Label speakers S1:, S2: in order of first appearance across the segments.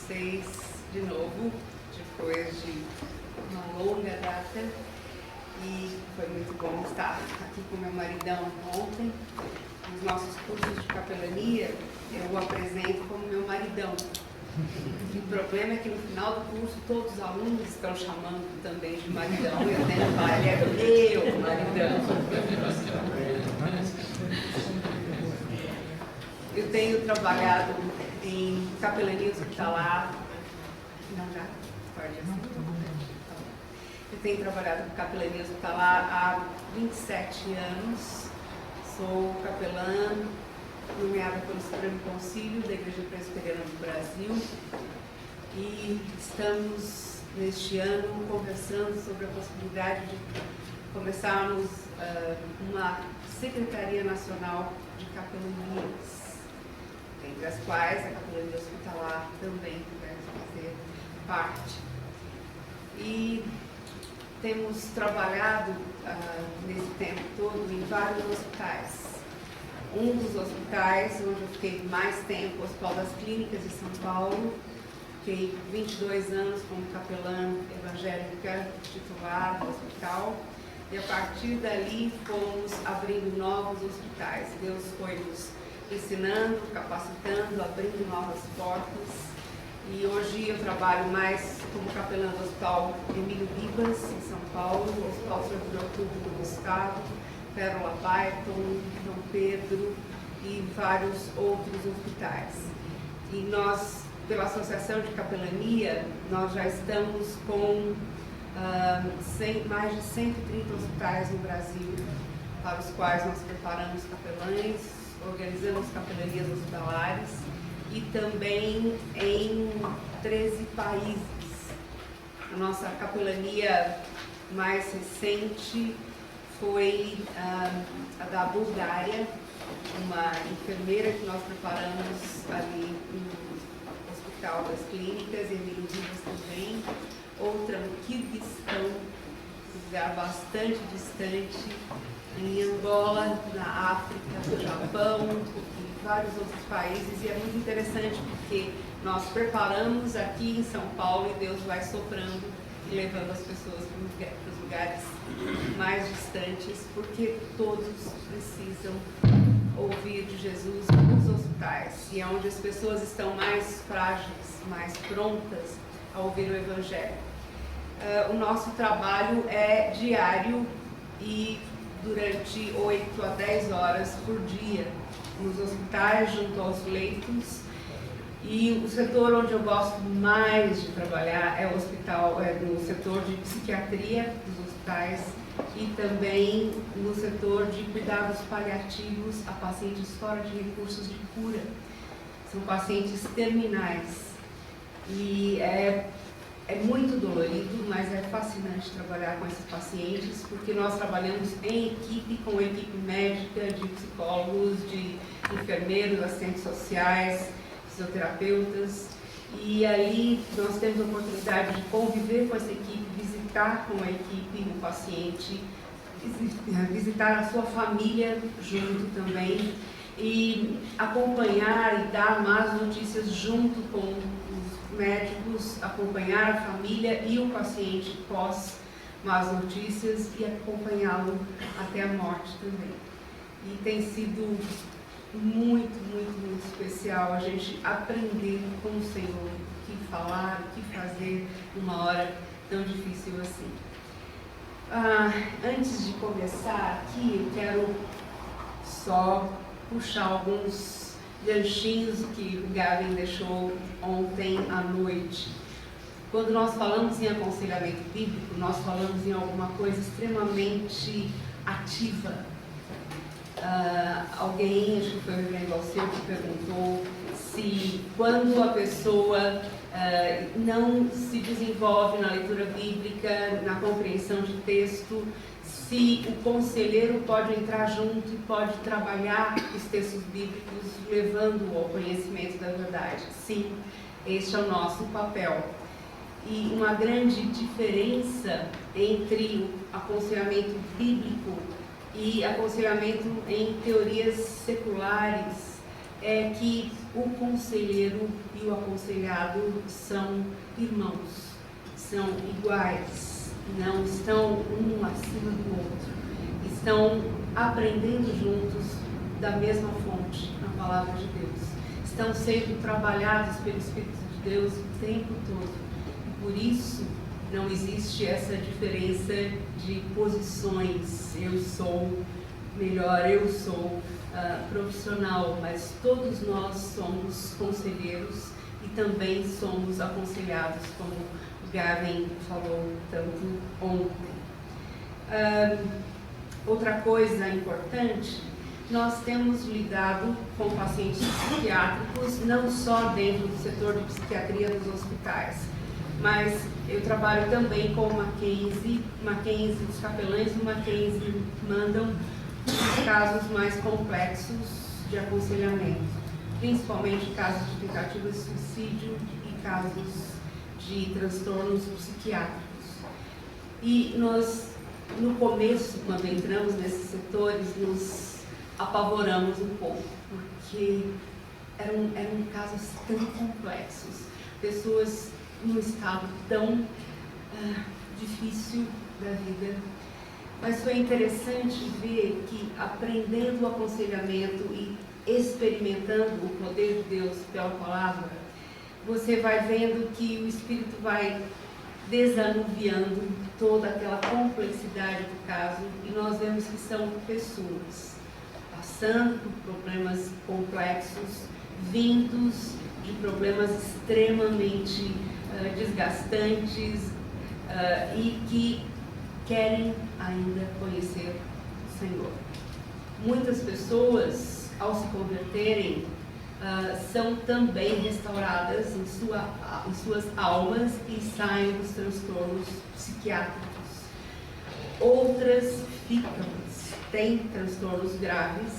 S1: vocês de novo, depois de uma longa data, e foi muito bom estar aqui com meu maridão ontem. Nos nossos cursos de capelania, eu o apresento como meu maridão. E o problema é que no final do curso todos os alunos estão chamando também de maridão, e eu tenho que falar, ele é meu maridão. Eu tenho trabalhado em capelania hospitalar. Não, já? Pode assim. Eu tenho trabalhado com capelania hospitalar há 27 anos. Sou capelã nomeada pelo Supremo Concílio da Igreja Presbiteriana do Brasil. E estamos, neste ano, conversando sobre a possibilidade de começarmos uma Secretaria Nacional de Capelanias, entre as quais a capelania hospitalar também vai fazer parte. E temos trabalhado nesse tempo todo em vários hospitais. Um dos hospitais onde eu fiquei mais tempo, o Hospital das Clínicas de São Paulo. Fiquei 22 anos como capelã evangélica titular do hospital. E a partir dali fomos abrindo novos hospitais. Deus foi nos ensinando, capacitando, abrindo novas portas. E hoje eu trabalho mais como capelã do Hospital Emílio Ribas, em São Paulo, o Hospital Servidor Público do Estado, Pérola Paiton, Dom Pedro e vários outros hospitais. E nós, pela Associação de Capelania, nós já estamos com mais de 130 hospitais no Brasil, para os quais nós preparamos capelães, organizamos capelanias hospitalares e também em 13 países. A nossa capelania mais recente foi a da Bulgária, uma enfermeira que nós preparamos ali no Hospital das Clínicas, em Emílio Ribas também. Outra no Quirguistão, um lugar bastante distante, em Angola, na África, no Japão e vários outros países. E é muito interessante porque nós preparamos aqui em São Paulo e Deus vai soprando e levando as pessoas para os lugares mais distantes, porque todos precisam ouvir de Jesus nos hospitais, e é onde as pessoas estão mais frágeis, mais prontas a ouvir o Evangelho. O nosso trabalho é diário e durante 8 a 10 horas por dia, nos hospitais, junto aos leitos. E o setor onde eu gosto mais de trabalhar é no setor de psiquiatria dos hospitais e também no setor de cuidados paliativos a pacientes fora de recursos de cura. São pacientes terminais. E é muito dolorido, mas é fascinante trabalhar com esses pacientes, porque nós trabalhamos em equipe, com equipe médica, de psicólogos, de enfermeiros, assistentes sociais, fisioterapeutas, e ali nós temos a oportunidade de conviver com essa equipe, visitar com a equipe o paciente, visitar a sua família junto também, e acompanhar e dar más notícias junto com os médicos, acompanhar a família e o paciente pós más notícias e acompanhá-lo até a morte também. E tem sido muito, muito, muito especial a gente aprender com o Senhor o que falar, o que fazer numa hora tão difícil assim. Antes de começar aqui, eu quero só puxar alguns ganchinhos que o Gavin deixou ontem à noite. Quando nós falamos em aconselhamento bíblico, nós falamos em alguma coisa extremamente ativa. Alguém, acho que foi o Reverendo Alceu, que perguntou se quando a pessoa não se desenvolve na leitura bíblica, na compreensão de texto, se o conselheiro pode entrar junto e pode trabalhar os textos bíblicos, levando-o ao conhecimento da verdade. Sim, este é o nosso papel. E uma grande diferença entre o aconselhamento bíblico e aconselhamento em teorias seculares é que o conselheiro e o aconselhado são irmãos, são iguais, não estão um acima do outro, estão aprendendo juntos da mesma fonte, a palavra de Deus, estão sendo trabalhados pelo Espírito de Deus o tempo todo, e por isso não existe essa diferença de posições, eu sou melhor, eu sou profissional, mas todos nós somos conselheiros e também somos aconselhados, como o Gavin falou tanto ontem. Outra coisa importante, nós temos lidado com pacientes psiquiátricos, não só dentro do setor de psiquiatria dos hospitais, mas eu trabalho também com o Mackenzie, os capelães do Mackenzie mandam os casos mais complexos de aconselhamento, principalmente casos de tentativa de suicídio e casos de transtornos psiquiátricos. E nós, no começo, quando entramos nesses setores, nos apavoramos um pouco, porque eram casos tão complexos, pessoas num estado tão difícil da vida. Mas foi interessante ver que, aprendendo o aconselhamento e experimentando o poder de Deus pela palavra, você vai vendo que o Espírito vai desanuviando toda aquela complexidade do caso, e nós vemos que são pessoas passando por problemas complexos, vindos de problemas extremamente desgastantes e que querem ainda conhecer o Senhor. Muitas pessoas, ao se converterem, são também restauradas em suas almas e saem dos transtornos psiquiátricos. Outras ficam, têm transtornos graves,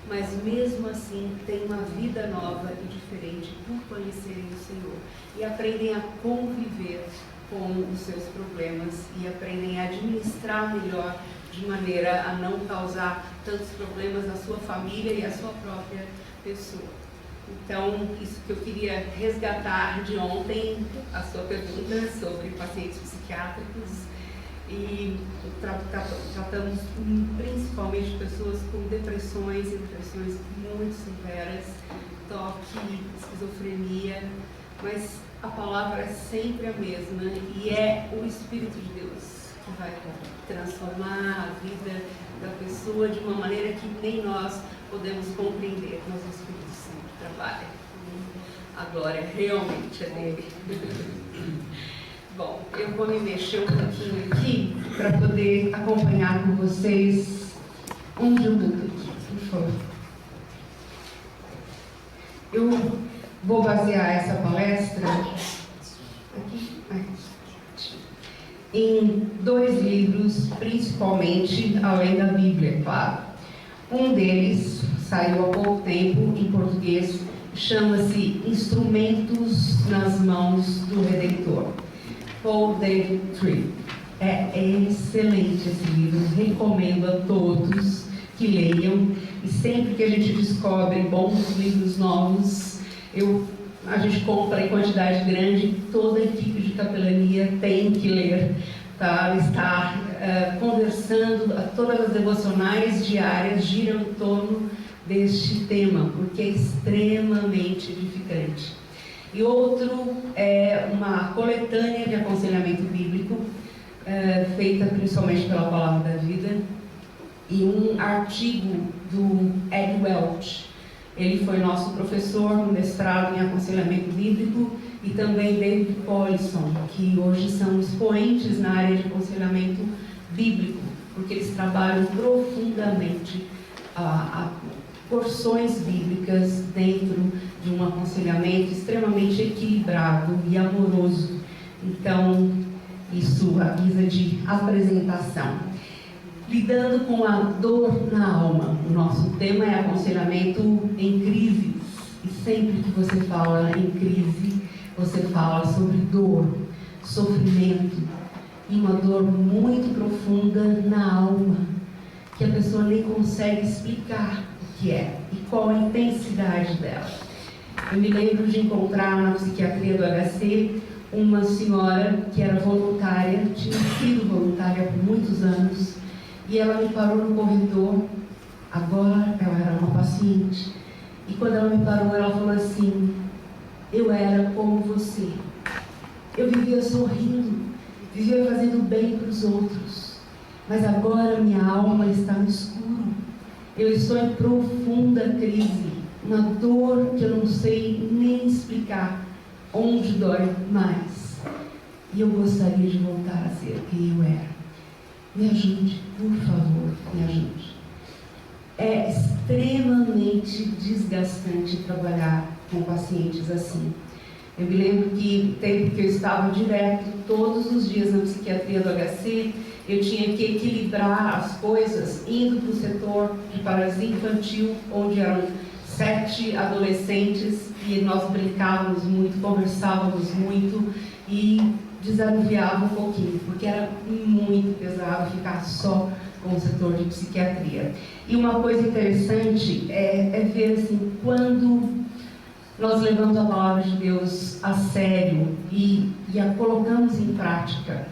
S1: mas mesmo assim têm uma vida nova e diferente por conhecerem o Senhor e aprendem a conviver com os seus problemas e aprendem a administrar melhor, de maneira a não causar tantos problemas na sua família e à sua própria pessoa. Então, isso que eu queria resgatar de ontem, a sua pergunta sobre pacientes psiquiátricos, e tratamos principalmente pessoas com depressões e depressões muito severas, toque, esquizofrenia, mas a palavra é sempre a mesma e é o Espírito de Deus que vai transformar a vida da pessoa de uma maneira que nem nós podemos compreender, mas o Espírito sempre trabalha. A glória realmente é dele. Bom, eu vou me mexer um pouquinho aqui para poder acompanhar com vocês um minuto aqui, por favor. Eu vou basear essa palestra em 2 livros, principalmente, além da Bíblia, claro. Um deles saiu há pouco tempo em português, chama-se Instrumentos nas Mãos do Redentor, Paul David Tripp. É excelente esse livro, recomendo a todos que leiam, e sempre que a gente descobre bons livros novos, a gente compra em quantidade grande, toda a equipe de capelania tem que ler, tá? Estar conversando, todas as devocionais diárias giram em torno deste tema, porque é extremamente edificante. E outro é uma coletânea de aconselhamento bíblico, feita principalmente pela Palavra da Vida, e um artigo do Ed Welch. Ele foi nosso professor no mestrado em aconselhamento bíblico, e também David Paulson, que hoje são expoentes na área de aconselhamento bíblico, porque eles trabalham profundamente porções bíblicas dentro de um aconselhamento extremamente equilibrado e amoroso. Então, isso avisa de apresentação. Lidando com a dor na alma. O nosso tema é aconselhamento em crises. E sempre que você fala em crise, você fala sobre dor, sofrimento, e uma dor muito profunda na alma, que a pessoa nem consegue explicar o que é. e qual a intensidade dela. Eu me lembro de encontrar na psiquiatria do HC uma senhora que era voluntária, tinha sido voluntária por muitos anos, e ela me parou no corredor. Agora ela era uma paciente, e quando ela me parou, ela falou assim: eu era como você, eu vivia sorrindo, vivia fazendo bem para os outros, mas agora minha alma está no escuro, eu estou em profunda crise, uma dor que eu não sei nem explicar onde dói mais, e eu gostaria de voltar a ser quem eu era. Me ajude, por favor, me ajude. É extremamente desgastante trabalhar com pacientes assim. Eu me lembro que no tempo que eu estava direto, todos os dias na psiquiatria do HC, eu tinha que equilibrar as coisas, indo para o setor de paralisia infantil, onde eram 7 adolescentes, e nós brincávamos muito, conversávamos muito, e desanuviava um pouquinho, porque era muito pesado ficar só com o setor de psiquiatria. E uma coisa interessante é ver assim, quando nós levamos a palavra de Deus a sério e a colocamos em prática,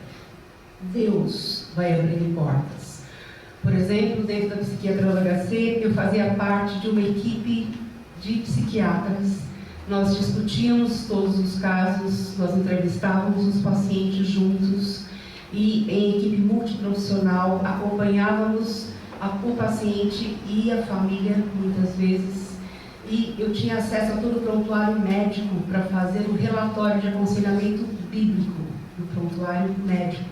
S1: Deus vai abrir portas. Por exemplo, dentro da psiquiatria do HC, eu fazia parte de uma equipe de psiquiatras. Nós discutíamos todos os casos, nós entrevistávamos os pacientes juntos e, em equipe multiprofissional, acompanhávamos o paciente e a família, muitas vezes, e eu tinha acesso a todo o prontuário médico para fazer o relatório de aconselhamento bíblico do prontuário médico,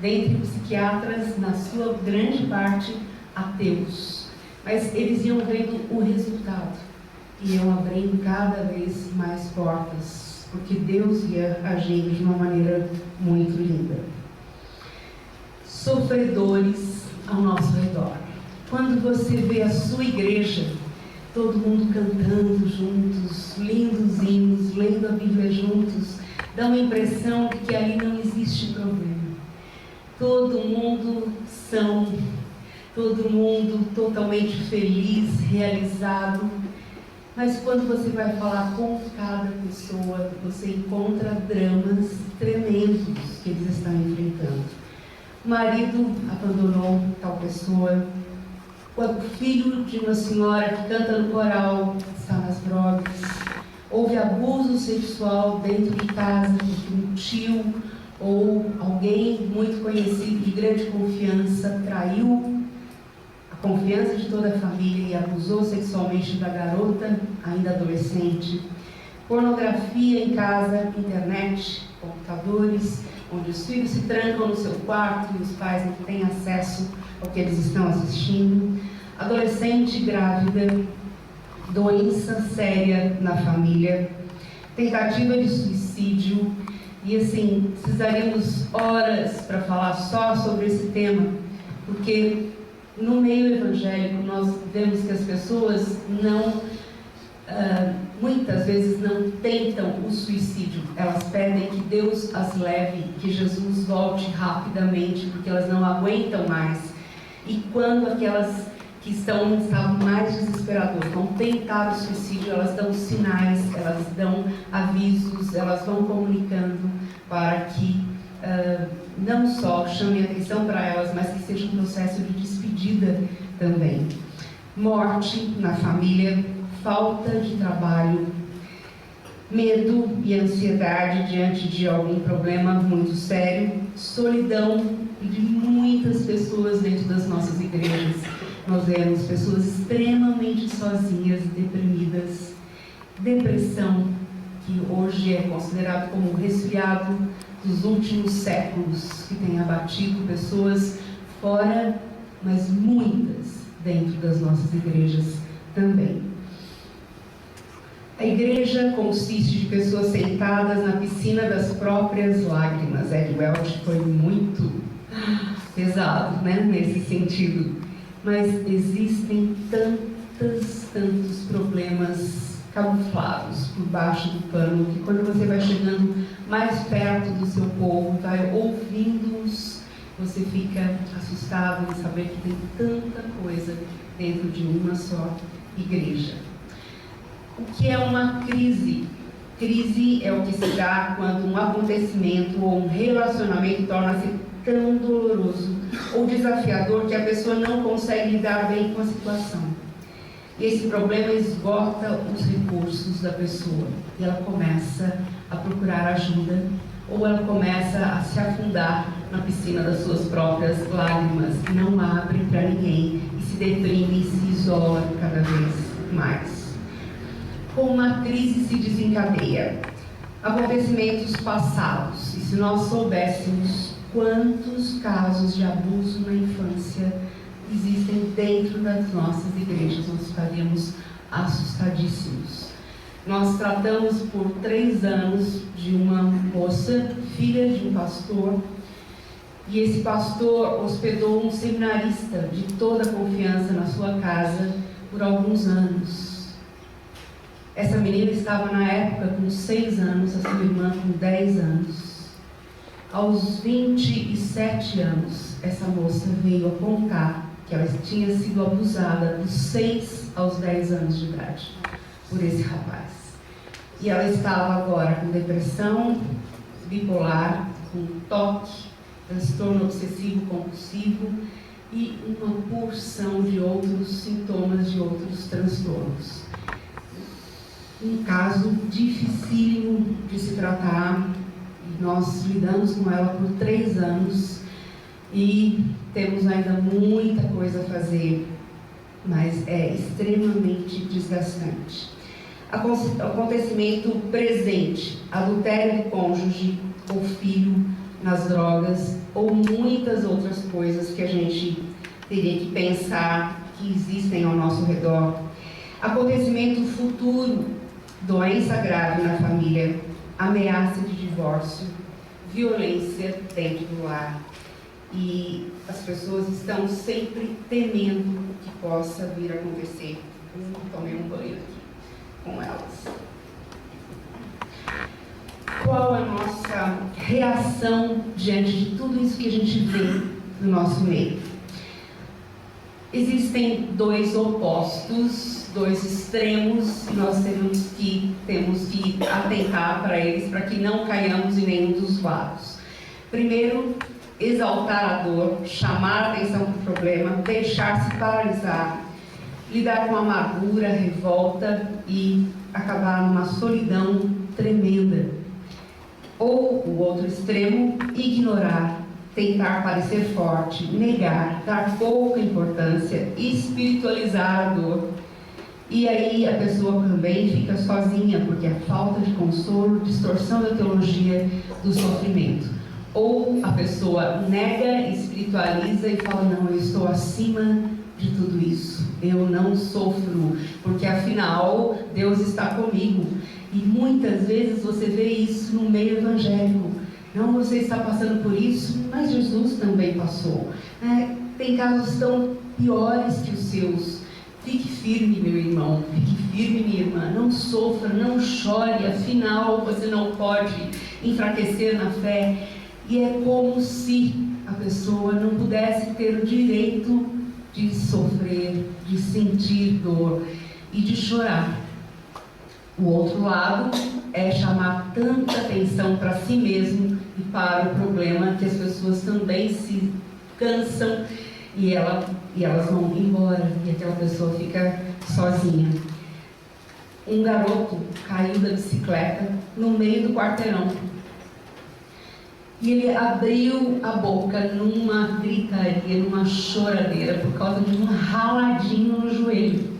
S1: dentre psiquiatras, na sua grande parte, ateus. Mas eles iam vendo o resultado, e iam abrindo cada vez mais portas, porque Deus ia agindo de uma maneira muito linda. Sofredores ao nosso redor. Quando você vê a sua igreja, todo mundo cantando juntos, lindos hinos, lendo a Bíblia juntos, dá uma impressão de que ali não existe problema. Todo mundo são, todo mundo totalmente feliz, realizado. Mas quando você vai falar com cada pessoa, você encontra dramas tremendos que eles estão enfrentando. O marido abandonou tal pessoa, o filho de uma senhora que canta no coral está nas drogas, houve abuso sexual dentro de casa, porque um tio ou alguém muito conhecido de grande confiança traiu a confiança de toda a família e abusou sexualmente da garota, ainda adolescente. Pornografia em casa, internet, computadores, onde os filhos se trancam no seu quarto e os pais não têm acesso ao que eles estão assistindo. Adolescente grávida, doença séria na família, tentativa de suicídio. E assim, precisaríamos horas para falar só sobre esse tema, porque no meio evangélico nós vemos que as pessoas muitas vezes não tentam o suicídio, elas pedem que Deus as leve, que Jesus volte rapidamente, porque elas não aguentam mais. E quando aquelas que estão em estado mais desesperador vão tentar o suicídio, elas dão sinais, elas dão avisos, elas vão comunicando para que não só chame a atenção para elas, mas que seja um processo de despedida também. Morte na família, falta de trabalho, medo e ansiedade diante de algum problema muito sério, solidão de muitas pessoas dentro das nossas igrejas. Nós vemos pessoas extremamente sozinhas, deprimidas, depressão, que hoje é considerado como o resfriado dos últimos séculos, que tem abatido pessoas fora, mas muitas dentro das nossas igrejas também. A igreja consiste de pessoas sentadas na piscina das próprias lágrimas. Ed Welch foi muito pesado, né, nesse sentido. Mas existem tantos problemas camuflados por baixo do pano, que quando você vai chegando mais perto do seu povo, vai ouvindo-os, você fica assustado em saber que tem tanta coisa dentro de uma só
S2: igreja. O que é uma crise? Crise é o que se dá quando um acontecimento ou um relacionamento torna-se tão doloroso ou desafiador que a pessoa não consegue lidar bem com a situação. E esse problema esgota os recursos da pessoa e ela começa a procurar ajuda ou ela começa a se afundar na piscina das suas próprias lágrimas e não abre para ninguém e se deprime e se isola cada vez mais. Como uma crise se desencadeia? Acontecimentos passados. E se nós soubéssemos quantos casos de abuso na infância existem dentro das nossas igrejas, nós ficaríamos assustadíssimos. Nós tratamos por 3 anos de uma moça, filha de um pastor, e esse pastor hospedou um seminarista de toda confiança na sua casa por alguns anos. Essa menina estava na época com 6 anos, a sua irmã com 10 anos. Aos 27 anos, essa moça veio a contar que ela tinha sido abusada dos 6 aos 10 anos de idade por esse rapaz. E ela estava agora com depressão bipolar, com toque, transtorno obsessivo compulsivo e uma porção de outros sintomas, de outros transtornos. Um caso dificílimo de se tratar, e nós lidamos com ela por 3 anos e temos ainda muita coisa a fazer, mas é extremamente desgastante. Acontecimento presente: adultério de cônjuge ou filho nas drogas ou muitas outras coisas que a gente teria que pensar que existem ao nosso redor. Acontecimento futuro: doença grave na família, ameaça de divórcio, violência dentro do lar. E as pessoas estão sempre temendo o que possa vir a acontecer. Eu tomei um banho aqui com elas. Qual a nossa reação diante de tudo isso que a gente vê no nosso meio? Existem 2 opostos, 2 extremos, e nós temos que atentar para eles, para que não caiamos em nenhum dos lados. Primeiro, exaltar a dor, chamar a atenção para o problema, deixar-se paralisar, lidar com amargura, revolta e acabar numa solidão tremenda. Ou o outro extremo, ignorar, tentar parecer forte, negar, dar pouca importância, espiritualizar a dor. E aí a pessoa também fica sozinha, porque a falta de consolo, distorção da teologia do sofrimento. Ou a pessoa nega, espiritualiza e fala: não, eu estou acima de tudo isso, eu não sofro, porque afinal Deus está comigo. E muitas vezes você vê isso no meio evangélico. Não, você está passando por isso, mas Jesus também passou. Tem casos tão piores que os seus. Fique firme, meu irmão, fique firme, minha irmã, não sofra, não chore, afinal você não pode enfraquecer na fé. E é como se a pessoa não pudesse ter o direito de sofrer, de sentir dor e de chorar. O outro lado é chamar tanta atenção para si mesmo e para o problema que as pessoas também se cansam e elas vão embora e aquela pessoa fica sozinha. Um garoto caiu da bicicleta no meio do quarteirão e ele abriu a boca numa gritaria, numa choradeira por causa de um raladinho no joelho.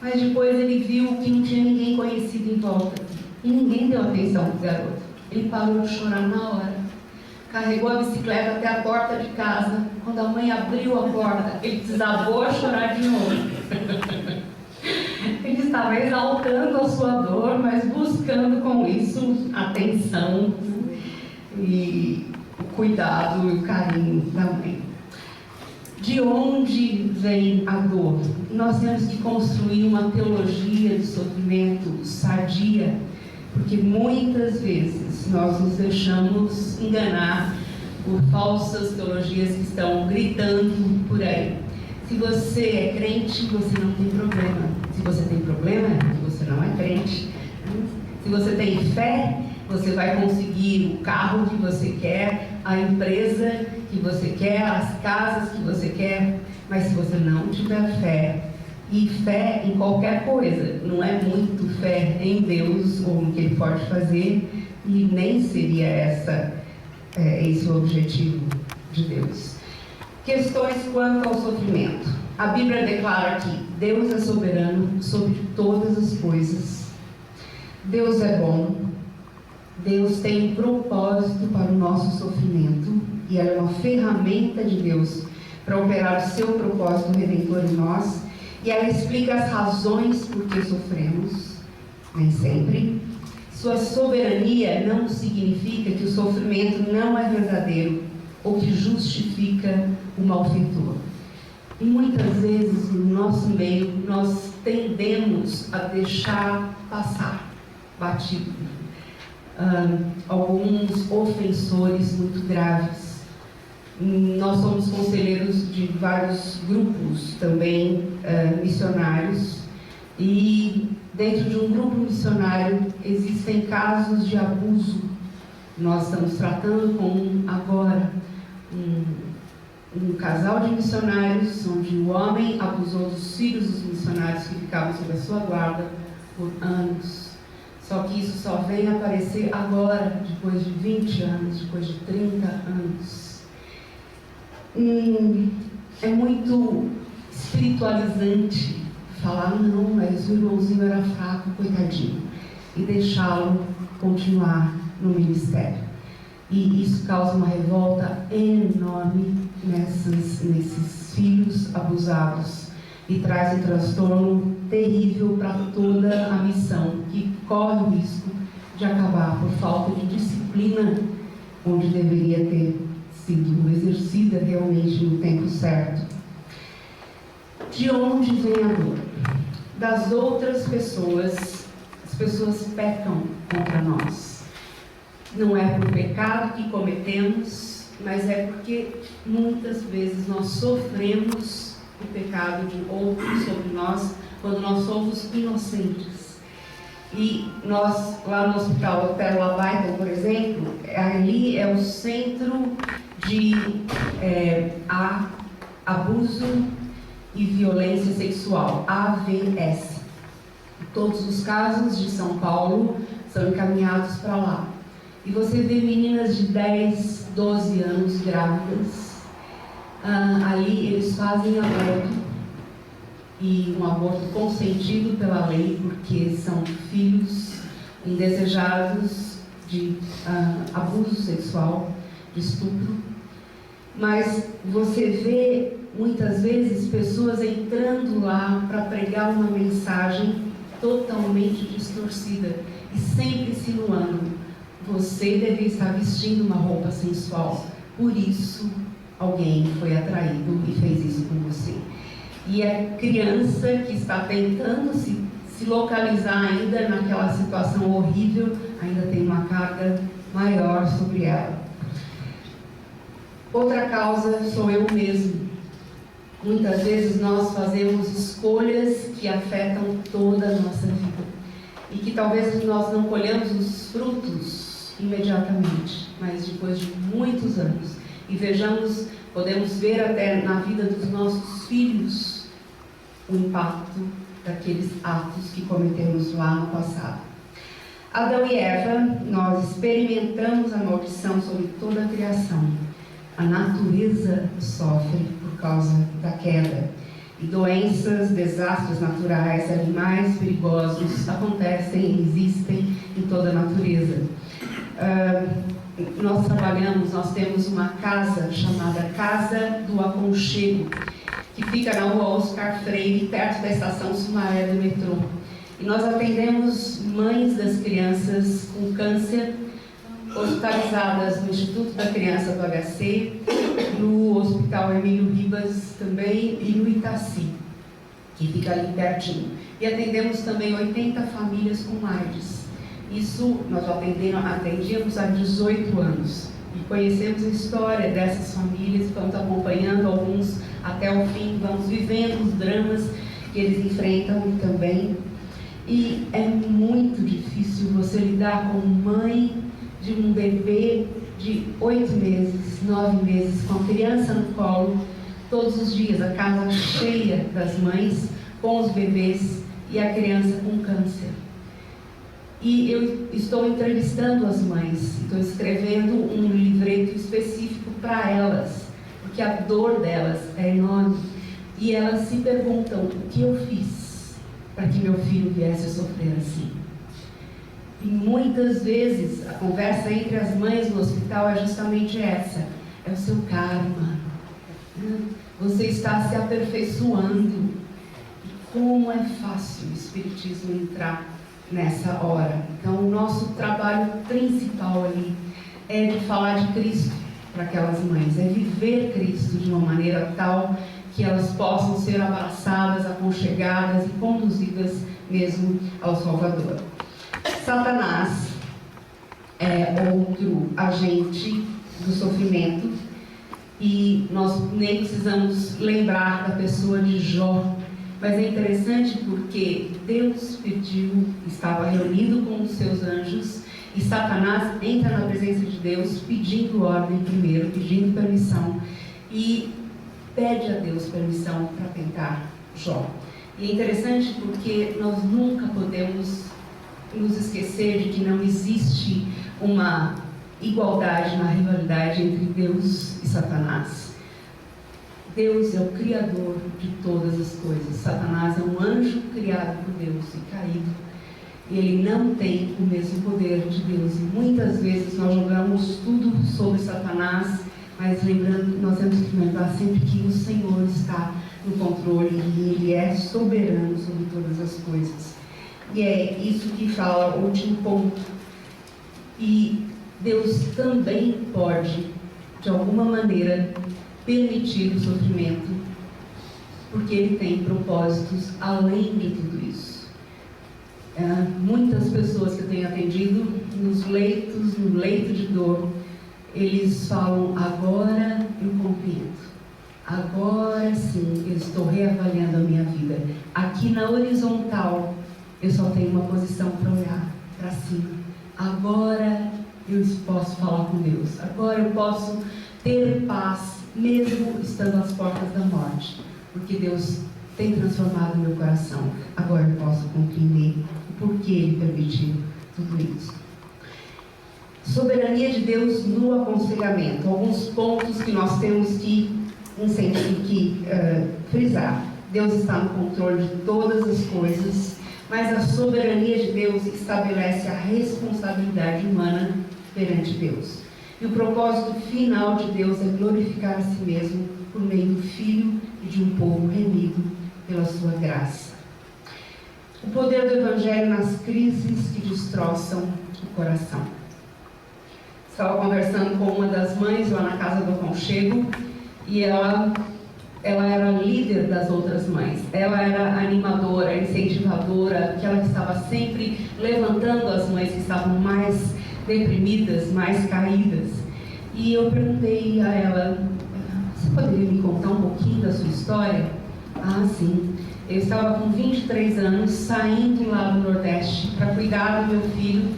S2: Mas depois ele viu que não tinha ninguém conhecido em volta e ninguém deu atenção para o garoto. Ele parou de chorar na hora, carregou a bicicleta até a porta de casa. Quando a mãe abriu a porta, ele desabou a chorar de novo. Ele estava exaltando a sua dor, mas buscando com isso atenção e o cuidado e o carinho da mãe. De onde vem a dor? Nós temos que construir uma teologia do sofrimento sadia, porque muitas vezes nós nos deixamos enganar por falsas teologias que estão gritando por aí. Se você é crente, você não tem problema. Se você tem problema, é porque você não é crente. Se você tem fé, você vai conseguir o carro que você quer, a empresa que você quer, as casas que você quer. Mas se você não tiver fé, e fé em qualquer coisa, não é muito fé em Deus ou no que Ele pode fazer, e nem seria esse o objetivo de Deus. Questões quanto ao sofrimento. A Bíblia declara que Deus é soberano sobre todas as coisas. Deus é bom. Deus tem um propósito para o nosso sofrimento, e ela é uma ferramenta de Deus para operar o seu propósito redentor em nós, e ela explica as razões por que sofremos, nem sempre. Sua soberania não significa que o sofrimento não é verdadeiro ou que justifica o malfeitor. E muitas vezes no nosso meio nós tendemos a deixar passar batido alguns ofensores muito graves. Nós somos conselheiros de vários grupos também missionários, e dentro de um grupo missionário existem casos de abuso. Nós estamos tratando com agora um casal de missionários onde o homem abusou dos filhos dos missionários que ficavam sob a sua guarda por anos. Só que isso só vem aparecer agora, depois de 20 anos, depois de 30 anos. É muito espiritualizante falar, não, mas o irmãozinho era fraco, coitadinho, e deixá-lo continuar no ministério. E isso causa uma revolta enorme nesses filhos abusados, e traz um transtorno terrível para toda a missão, que corre o risco de acabar por falta de disciplina, onde deveria ter sido exercida realmente no tempo certo. De onde vem a dor? Das outras pessoas. As pessoas pecam contra nós. Não é por pecado que cometemos, mas é porque muitas vezes nós sofremos o pecado de outros sobre nós, quando nós somos inocentes. E nós, lá no hospital Pérola Byton, por exemplo, ali é o centro de abuso e violência sexual, AVS. Todos os casos de São Paulo são encaminhados para lá. E você vê meninas de 10, 12 anos grávidas. Ali eles fazem aborto, e um aborto consentido pela lei, porque são filhos indesejados de abuso sexual, de estupro. Mas você vê muitas vezes pessoas entrando lá para pregar uma mensagem totalmente distorcida e sempre insinuando: você deve estar vestindo uma roupa sensual, por isso alguém foi atraído e fez isso com você. E a criança que está tentando se localizar ainda naquela situação horrível, ainda tem uma carga maior sobre ela. Outra causa sou eu mesmo. Muitas vezes nós fazemos escolhas que afetam toda a nossa vida, e que talvez nós não colhamos os frutos imediatamente, mas depois de muitos anos. E podemos ver até na vida dos nossos filhos o impacto daqueles atos que cometemos lá no passado. Adão e Eva, nós experimentamos a maldição sobre toda a criação. A natureza sofre por causa da queda. E doenças, desastres naturais, animais perigosos acontecem, existem em toda a natureza. Nós temos uma casa chamada Casa do Aconchego, que fica na rua Oscar Freire, perto da estação Sumaré do metrô. E nós atendemos mães das crianças com câncer, hospitalizadas no Instituto da Criança do HC, no Hospital Emílio Ribas também, e no Itaci, que fica ali pertinho. E atendemos também 80 famílias com AIDS. Isso nós atendíamos há 18 anos. E conhecemos a história dessas famílias, vamos acompanhando alguns até o fim, vamos vivendo os dramas. que eles enfrentam também. E é muito difícil você lidar com mãe de um bebê de 8 meses, 9 meses, com a criança no colo, todos os dias, a casa cheia das mães, com os bebês e a criança com câncer. E eu estou entrevistando as mães, estou escrevendo um livreto específico para elas, porque a dor delas é enorme. E elas se perguntam: o que eu fiz para que meu filho viesse a sofrer assim? E muitas vezes a conversa entre as mães no hospital é justamente essa: é o seu karma, você está se aperfeiçoando. E como é fácil o espiritismo entrar nessa hora. Então o nosso trabalho principal ali é de falar de Cristo para aquelas mães, é viver Cristo de uma maneira tal que elas possam ser abraçadas, aconchegadas e conduzidas mesmo ao Salvador. Satanás é outro agente do sofrimento, e nós nem precisamos lembrar da pessoa de Jó, mas é interessante porque Deus pediu, estava reunido com os seus anjos, e Satanás entra na presença de Deus pedindo ordem primeiro, pedindo permissão, e pede a Deus permissão para tentar Jó. E é interessante porque nós nunca podemos nos esquecer de que não existe uma igualdade na rivalidade entre Deus e Satanás. Deus é o Criador de todas as coisas. Satanás é um anjo criado por Deus e caído. E ele não tem o mesmo poder de Deus. E muitas vezes nós jogamos tudo sobre Satanás, mas lembrando, nós temos que lembrar sempre que o Senhor está no controle e Ele é soberano sobre todas as coisas. E é isso que fala o último ponto. E Deus também pode, de alguma maneira, permitir o sofrimento, porque Ele tem propósitos além de tudo isso. Muitas pessoas que eu tenho atendido nos leitos, no leito de dor, eles falam: agora eu compreendo, agora sim eu estou reavaliando a minha vida. Aqui na horizontal eu só tenho uma posição para olhar para cima. Agora eu posso falar com Deus, agora eu posso ter paz mesmo estando às portas da morte, porque Deus tem transformado meu coração. Agora eu posso compreender o porquê Ele permitiu tudo isso. Soberania de Deus no aconselhamento. Alguns pontos que nós temos que frisar. Deus está no controle de todas as coisas, mas a soberania de Deus estabelece a responsabilidade humana perante Deus. E o propósito final de Deus é glorificar a si mesmo por meio do Filho e de um povo remido pela sua graça. O poder do Evangelho nas crises que destroçam o coração. Estava conversando com uma das mães lá na Casa do Aconchego, e ela era líder das outras mães. Ela era animadora, incentivadora, aquela que estava sempre levantando as mães que estavam mais deprimidas, mais caídas. E eu perguntei a ela: você poderia me contar um pouquinho da sua história? Ah, sim. Eu estava com 23 anos, saindo lá do Nordeste para cuidar do meu filho,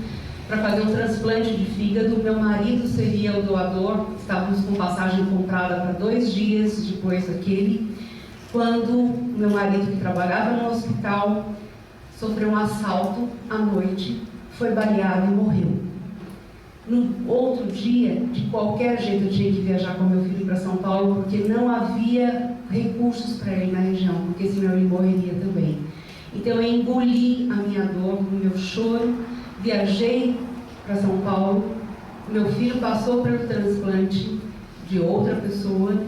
S2: para fazer um transplante de fígado. Meu marido seria o doador. Estávamos com passagem comprada para 2 dias depois daquele, quando meu marido, que trabalhava no hospital, sofreu um assalto à noite, foi baleado e morreu. No outro dia, de qualquer jeito, eu tinha que viajar com meu filho para São Paulo, porque não havia recursos para ele na região, porque senão ele morreria também. Então eu engoli a minha dor, o meu choro, viajei para São Paulo. Meu filho passou pelo transplante de outra pessoa,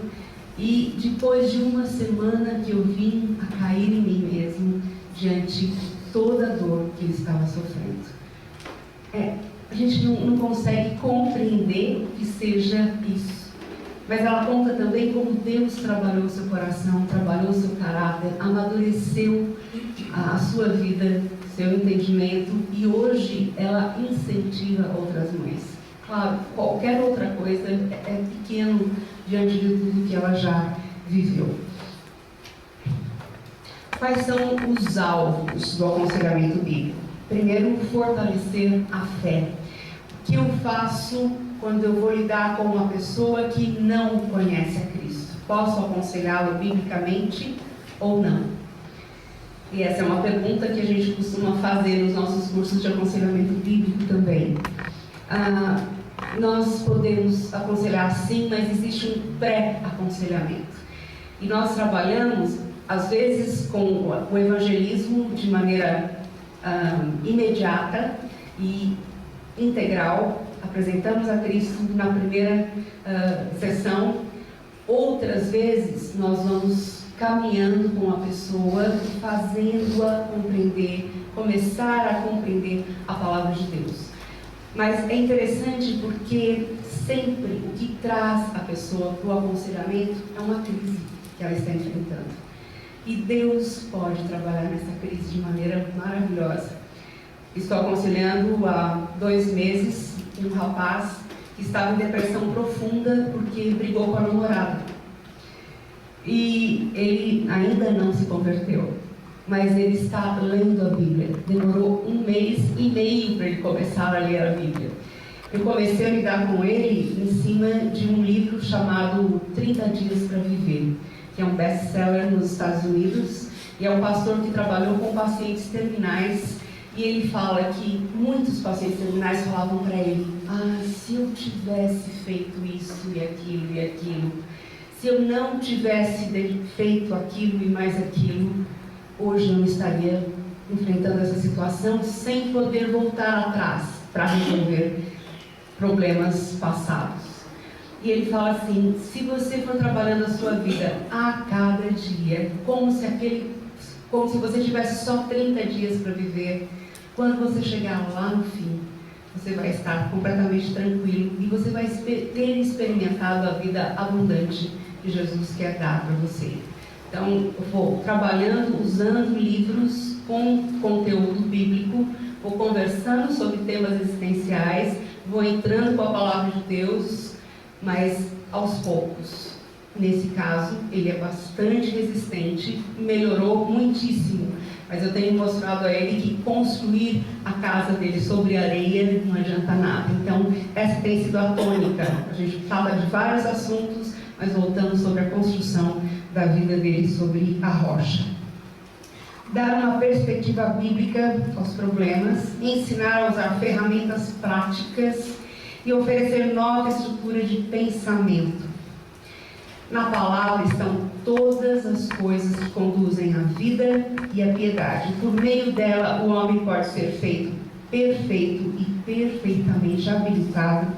S2: e depois de uma semana que eu vim a cair em mim mesmo, diante de toda a dor que ele estava sofrendo. A gente não consegue compreender o que seja isso. Mas ela conta também como Deus trabalhou o seu coração, trabalhou o seu caráter, amadureceu a sua vida, seu entendimento, e hoje ela incentiva outras mães. Claro, qualquer outra coisa é pequeno diante de tudo que ela já viveu. Quais são os alvos do aconselhamento bíblico? Primeiro, fortalecer a fé. O que eu faço quando eu vou lidar com uma pessoa que não conhece a Cristo? Posso aconselhá-lo biblicamente ou não? E essa é uma pergunta que a gente costuma fazer nos nossos cursos de aconselhamento bíblico também. Nós podemos aconselhar sim, mas existe um pré-aconselhamento. E nós trabalhamos, às vezes, com o evangelismo de maneira imediata e integral. Apresentamos a Cristo na primeira sessão. Outras vezes, nós vamos caminhando com a pessoa, fazendo-a compreender, começar a compreender a palavra de Deus. Mas é interessante porque sempre o que traz a pessoa para o aconselhamento é uma crise que ela está enfrentando. E Deus pode trabalhar nessa crise de maneira maravilhosa. Estou aconselhando há 2 meses um rapaz que estava em depressão profunda porque brigou com a namorada. E ele ainda não se converteu, mas ele está lendo a Bíblia. Demorou 1 mês e meio para ele começar a ler a Bíblia. Eu comecei a lidar com ele em cima de um livro chamado 30 Dias para Viver, que é um best-seller nos Estados Unidos, e é um pastor que trabalhou com pacientes terminais, e ele fala que muitos pacientes terminais falavam para ele: se eu tivesse feito isso e aquilo, se eu não tivesse feito aquilo e mais aquilo, hoje eu não estaria enfrentando essa situação sem poder voltar atrás para resolver problemas passados. E ele fala assim: se você for trabalhando a sua vida a cada dia, como se você tivesse só 30 dias para viver, quando você chegar lá no fim, você vai estar completamente tranquilo e você vai ter experimentado a vida abundante que Jesus quer dar para você. Então, eu vou trabalhando, usando livros com conteúdo bíblico, vou conversando sobre temas existenciais, vou entrando com a palavra de Deus, mas aos poucos. Nesse caso, ele é bastante resistente, melhorou muitíssimo, mas eu tenho mostrado a ele que construir a casa dele sobre areia não adianta nada. Então, essa tem sido a tônica. A gente fala de vários assuntos, mas voltamos sobre a construção da vida dele sobre a rocha. Dar uma perspectiva bíblica aos problemas, ensinar a usar ferramentas práticas e oferecer nova estrutura de pensamento. Na palavra estão todas as coisas que conduzem à vida e à piedade. Por meio dela, o homem pode ser feito perfeito e perfeitamente habilitado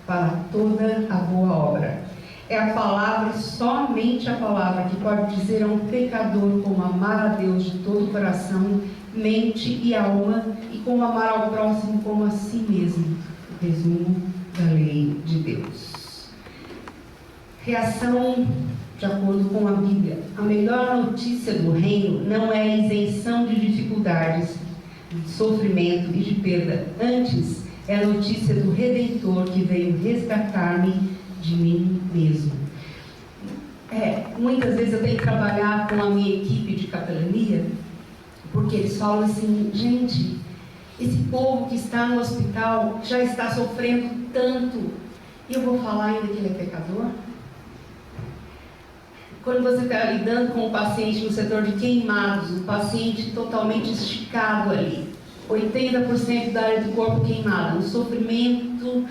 S2: para toda a boa obra. É a palavra, somente a palavra, que pode dizer a um pecador como amar a Deus de todo o coração, mente e alma, e como amar ao próximo como a si mesmo. O resumo da lei de Deus. Reação de acordo com a Bíblia. A melhor notícia do reino não é a isenção de dificuldades, de sofrimento e de perda. Antes, é a notícia do Redentor que veio resgatar-me de mim mesmo. Muitas vezes eu tenho que trabalhar com a minha equipe de capelania, porque eles falam assim: gente, esse povo que está no hospital já está sofrendo tanto, e eu vou falar ainda que ele é pecador? Quando você está lidando com um paciente no setor de queimados, um paciente totalmente esticado ali, 80% da área do corpo queimada, um sofrimento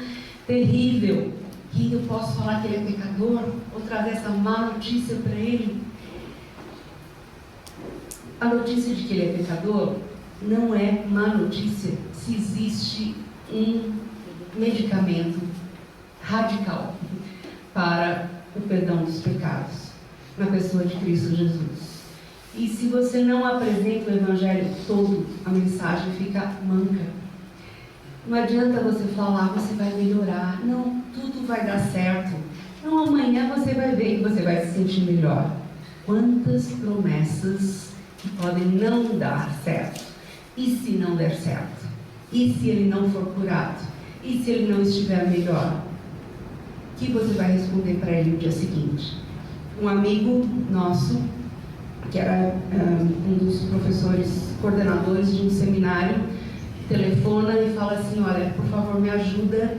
S2: terrível, e eu posso falar que ele é pecador? Ou trazer essa má notícia para ele? A notícia de que ele é pecador não é má notícia se existe um medicamento radical para o perdão dos pecados na pessoa de Cristo Jesus. E se você não apresenta o Evangelho todo, a mensagem fica manca. Não adianta você falar: você vai melhorar, não, tudo vai dar certo, não, amanhã você vai ver que você vai se sentir melhor. Quantas promessas que podem não dar certo? E se não der certo? E se ele não for curado? E se ele não estiver melhor? O que você vai responder para ele no dia seguinte? Um amigo nosso que era um dos professores coordenadores de um seminário, telefona e fala assim: olha, por favor, me ajuda,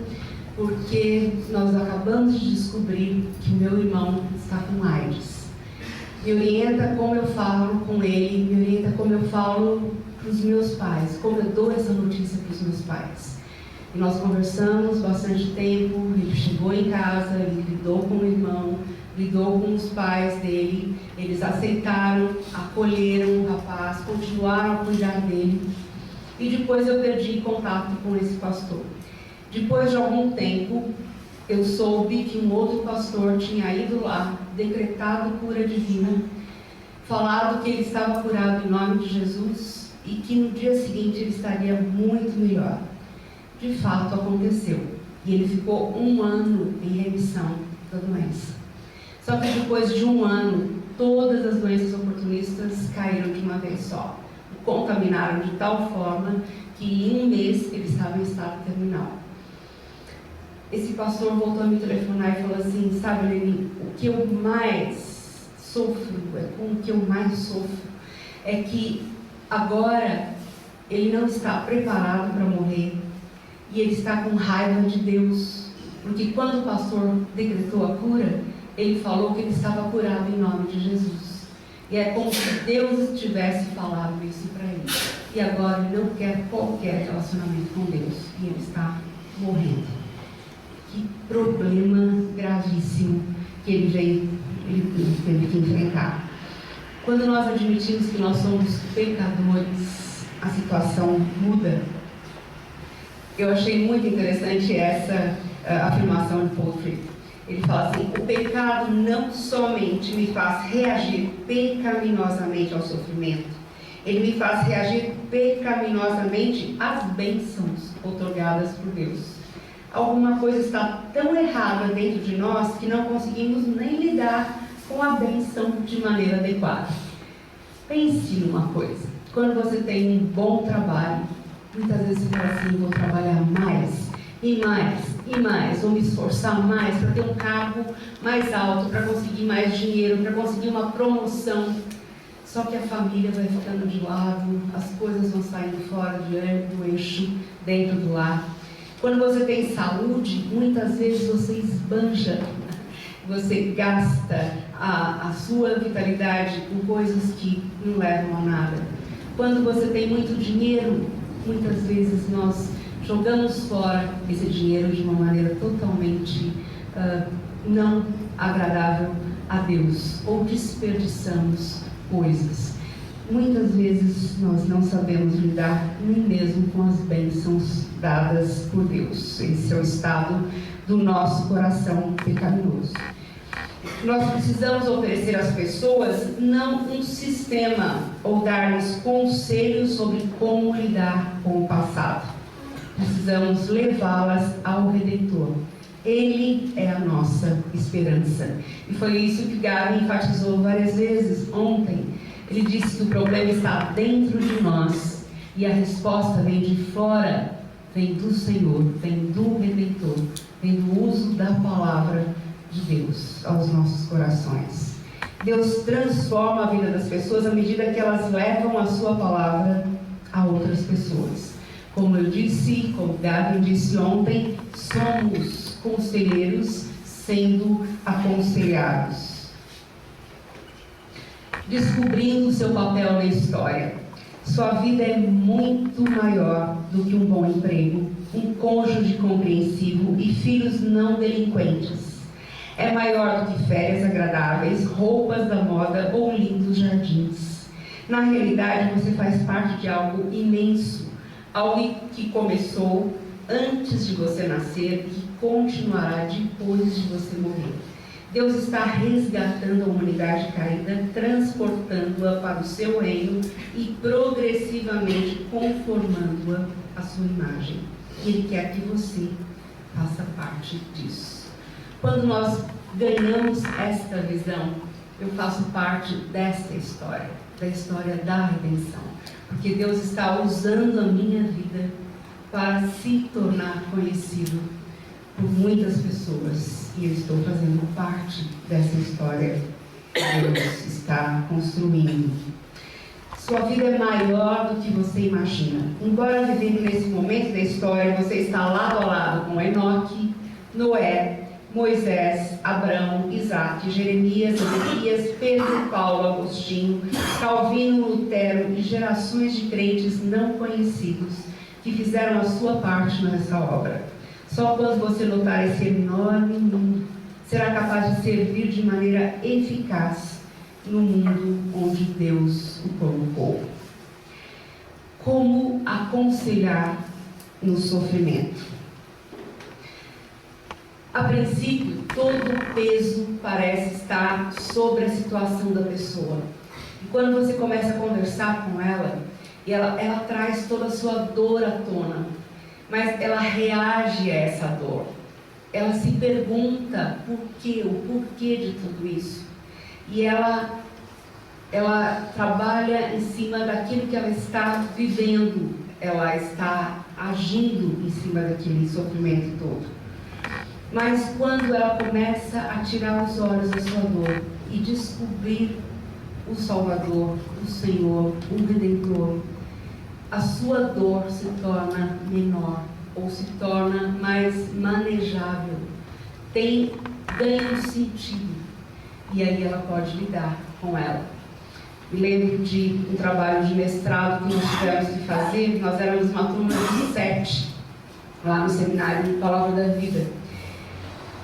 S2: porque nós acabamos de descobrir que o meu irmão está com AIDS. Me orienta como eu falo com ele, me orienta como eu falo para os meus pais, como eu dou essa notícia para os meus pais. E nós conversamos bastante tempo, ele chegou em casa, ele lidou com o irmão, lidou com os pais dele, eles aceitaram, acolheram o rapaz, continuaram a cuidar dele. E depois eu perdi contato com esse pastor. Depois de algum tempo, eu soube que um outro pastor tinha ido lá, decretado cura divina, falado que ele estava curado em nome de Jesus e que no dia seguinte ele estaria muito melhor. De fato aconteceu. E ele ficou 1 ano em remissão da doença. Só que depois de 1 ano, todas as doenças oportunistas caíram de uma vez só. O contaminaram de tal forma que em 1 mês ele estava em estado terminal. Esse pastor voltou a me telefonar e falou assim: sabe, Leni, o que eu mais sofro, é que agora ele não está preparado para morrer e ele está com raiva de Deus, porque quando o pastor decretou a cura, ele falou que ele estava curado em nome de Jesus. E é como se Deus tivesse falado isso para ele. E agora ele não quer qualquer relacionamento com Deus. E ele está morrendo. Que problema gravíssimo que ele teve que enfrentar. Quando nós admitimos que nós somos pecadores, a situação muda. Eu achei muito interessante essa afirmação de Paul Tripp. Ele fala assim: o pecado não somente me faz reagir pecaminosamente ao sofrimento, ele me faz reagir pecaminosamente às bênçãos outorgadas por Deus. Alguma coisa está tão errada dentro de nós que não conseguimos nem lidar com a bênção de maneira adequada. Pense numa coisa: quando você tem um bom trabalho, muitas vezes você fala assim: vou trabalhar mais e mais, vou me esforçar mais para ter um cargo mais alto, para conseguir mais dinheiro, para conseguir uma promoção. Só que a família vai ficando de lado, as coisas vão saindo fora do eixo, dentro do lar. Quando você tem saúde, muitas vezes você esbanja, você gasta a sua vitalidade com coisas que não levam a nada. Quando você tem muito dinheiro, muitas vezes nós jogamos fora esse dinheiro de uma maneira totalmente não agradável a Deus, ou desperdiçamos coisas. Muitas vezes nós não sabemos lidar nem mesmo com as bênçãos dadas por Deus. Esse é o estado do nosso coração pecaminoso. Nós precisamos oferecer às pessoas não um sistema ou dar-lhes conselhos sobre como lidar com o passado. Precisamos levá-las ao Redentor. Ele é a nossa esperança. E foi isso que Gavin enfatizou várias vezes ontem. Ele disse que o problema está dentro de nós e a resposta vem de fora, vem do Senhor, vem do Redentor, vem do uso da palavra de Deus aos nossos corações. Deus transforma a vida das pessoas à medida que elas levam a sua palavra a outras pessoas. Como eu disse, como Gavin disse ontem, somos conselheiros sendo aconselhados. Descobrindo o seu papel na história. Sua vida é muito maior do que um bom emprego, um cônjuge compreensivo e filhos não delinquentes. É maior do que férias agradáveis, roupas da moda ou lindos jardins. Na realidade, você faz parte de algo imenso, algo que começou antes de você nascer e que continuará depois de você morrer. Deus está resgatando a humanidade caída, transportando-a para o seu reino e progressivamente conformando-a à sua imagem. E Ele quer que você faça parte disso. Quando nós ganhamos esta visão, eu faço parte desta história, da história da redenção. Porque Deus está usando a minha vida para se tornar conhecido por muitas pessoas. E eu estou fazendo parte dessa história. Deus está construindo. Sua vida é maior do que você imagina. Embora vivendo nesse momento da história, você está lado a lado com Enoque, Noé, Moisés, Abraão, Isaac, Jeremias, Ezequias, Pedro, Paulo, Agostinho, Calvino, Lutero e gerações de crentes não conhecidos que fizeram a sua parte nessa obra. Só quando você notar esse enorme mundo, será capaz de servir de maneira eficaz no mundo onde Deus o colocou. Como aconselhar no sofrimento? A princípio, todo o peso parece estar sobre a situação da pessoa. E quando você começa a conversar com ela, ela traz toda a sua dor à tona, mas ela reage a essa dor. Ela se pergunta o porquê de tudo isso. E ela trabalha em cima daquilo que ela está vivendo, ela está agindo em cima daquele sofrimento todo. Mas quando ela começa a tirar os olhos da sua dor e descobrir o Salvador, o Senhor, o Redentor, a sua dor se torna menor ou se torna mais manejável, ganha um sentido, e aí ela pode lidar com ela. Me lembro de um trabalho de mestrado que nós tivemos que fazer. Nós éramos uma turma de 7 lá no seminário de Palavra da Vida.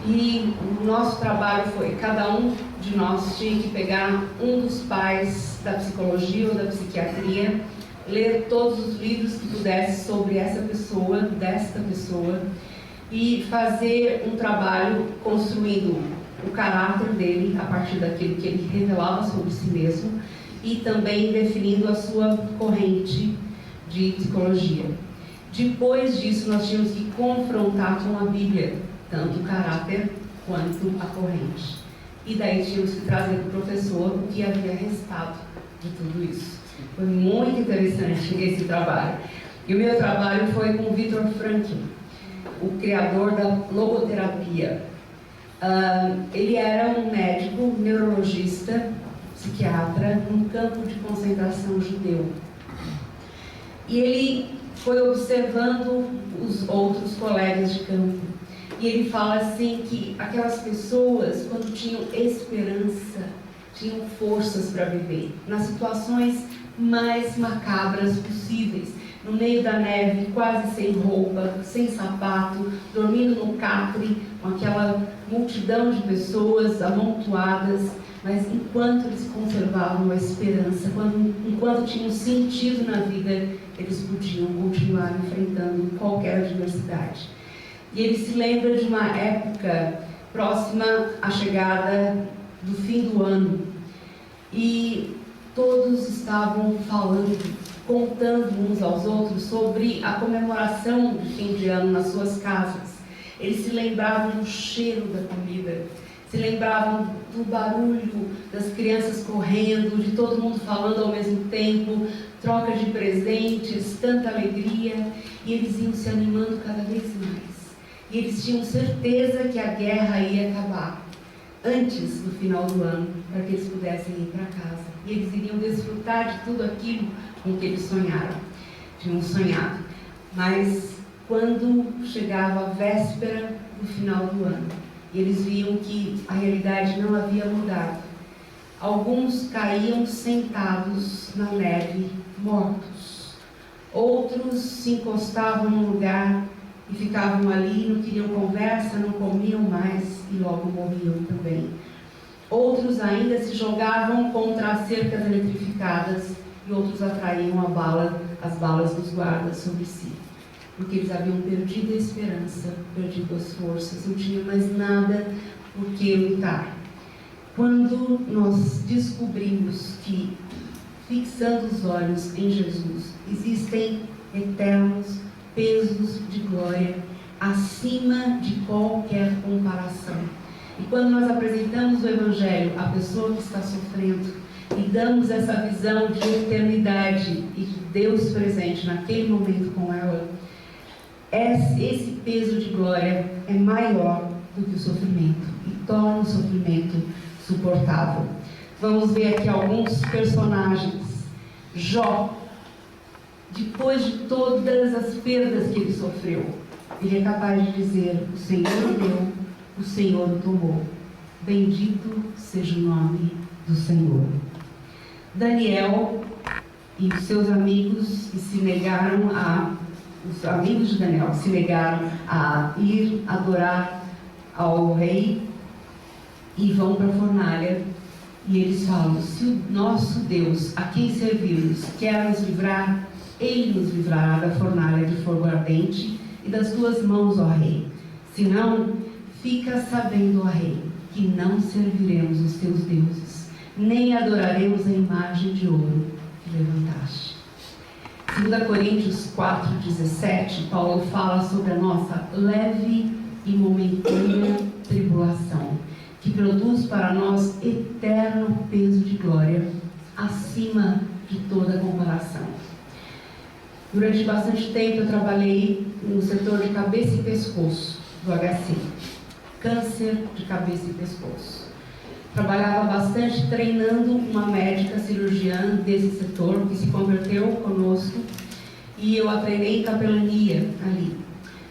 S2: E o nosso trabalho foi, cada um de nós tinha que pegar um dos pais da psicologia ou da psiquiatria, ler todos os livros que pudesse sobre desta pessoa, e fazer um trabalho construindo o caráter dele a partir daquilo que ele revelava sobre si mesmo e também definindo a sua corrente de psicologia. Depois disso, nós tínhamos que confrontar com a Bíblia tanto o caráter quanto a corrente. E daí tínhamos que trazer para o professor o que havia restado de tudo isso. Foi muito interessante esse trabalho. E o meu trabalho foi com o Viktor Frankl, o criador da logoterapia. Ele era um médico, neurologista, psiquiatra, num campo de concentração judeu. E ele foi observando os outros colegas de campo. E ele fala assim que aquelas pessoas, quando tinham esperança, tinham forças para viver, nas situações mais macabras possíveis, no meio da neve, quase sem roupa, sem sapato, dormindo no catre, com aquela multidão de pessoas amontoadas, mas enquanto eles conservavam a esperança, enquanto tinham sentido na vida, eles podiam continuar enfrentando qualquer adversidade. E ele se lembra de uma época próxima à chegada do fim do ano. E todos estavam contando uns aos outros sobre a comemoração do fim de ano nas suas casas. Eles se lembravam do cheiro da comida, se lembravam do barulho das crianças correndo, de todo mundo falando ao mesmo tempo, troca de presentes, tanta alegria, e eles iam se animando cada vez mais. E eles tinham certeza que a guerra ia acabar antes do final do ano, para que eles pudessem ir para casa. E eles iriam desfrutar de tudo aquilo com que eles tinham sonhado. Mas quando chegava a véspera do final do ano, eles viam que a realidade não havia mudado. Alguns caíam sentados na neve, mortos. Outros se encostavam num lugar e ficavam ali, não queriam conversa, não comiam mais e logo morriam também. Outros ainda se jogavam contra as cercas eletrificadas e outros atraíam as balas dos guardas sobre si, porque eles haviam perdido a esperança, perdido as forças, não tinham mais nada por que lutar. Quando nós descobrimos que, fixando os olhos em Jesus, existem eternos pesos de glória acima de qualquer comparação. E quando nós apresentamos o Evangelho à pessoa que está sofrendo e damos essa visão de eternidade e de Deus presente naquele momento com ela, esse peso de glória é maior do que o sofrimento e torna o sofrimento suportável. Vamos ver aqui alguns personagens. Jó, depois de todas as perdas que ele sofreu, ele é capaz de dizer: o Senhor deu, o Senhor o tomou. Bendito seja o nome do Senhor. Daniel e os seus amigos os amigos de Daniel se negaram a ir adorar ao rei e vão para a fornalha. E eles falam: se o nosso Deus, a quem servimos, quer nos livrar, Ele nos livrará da fornalha de fogo ardente e das tuas mãos, ó rei. Se não, fica sabendo, ó rei, que não serviremos os teus deuses, nem adoraremos a imagem de ouro que levantaste. 2 Coríntios 4,17, Paulo fala sobre a nossa leve e momentânea tribulação, que produz para nós eterno peso de glória, acima de toda comparação. Durante bastante tempo eu trabalhei no setor de cabeça e pescoço do HC, câncer de cabeça e pescoço. Trabalhava bastante treinando uma médica cirurgiã desse setor que se converteu conosco, e eu a treinei em capelania ali.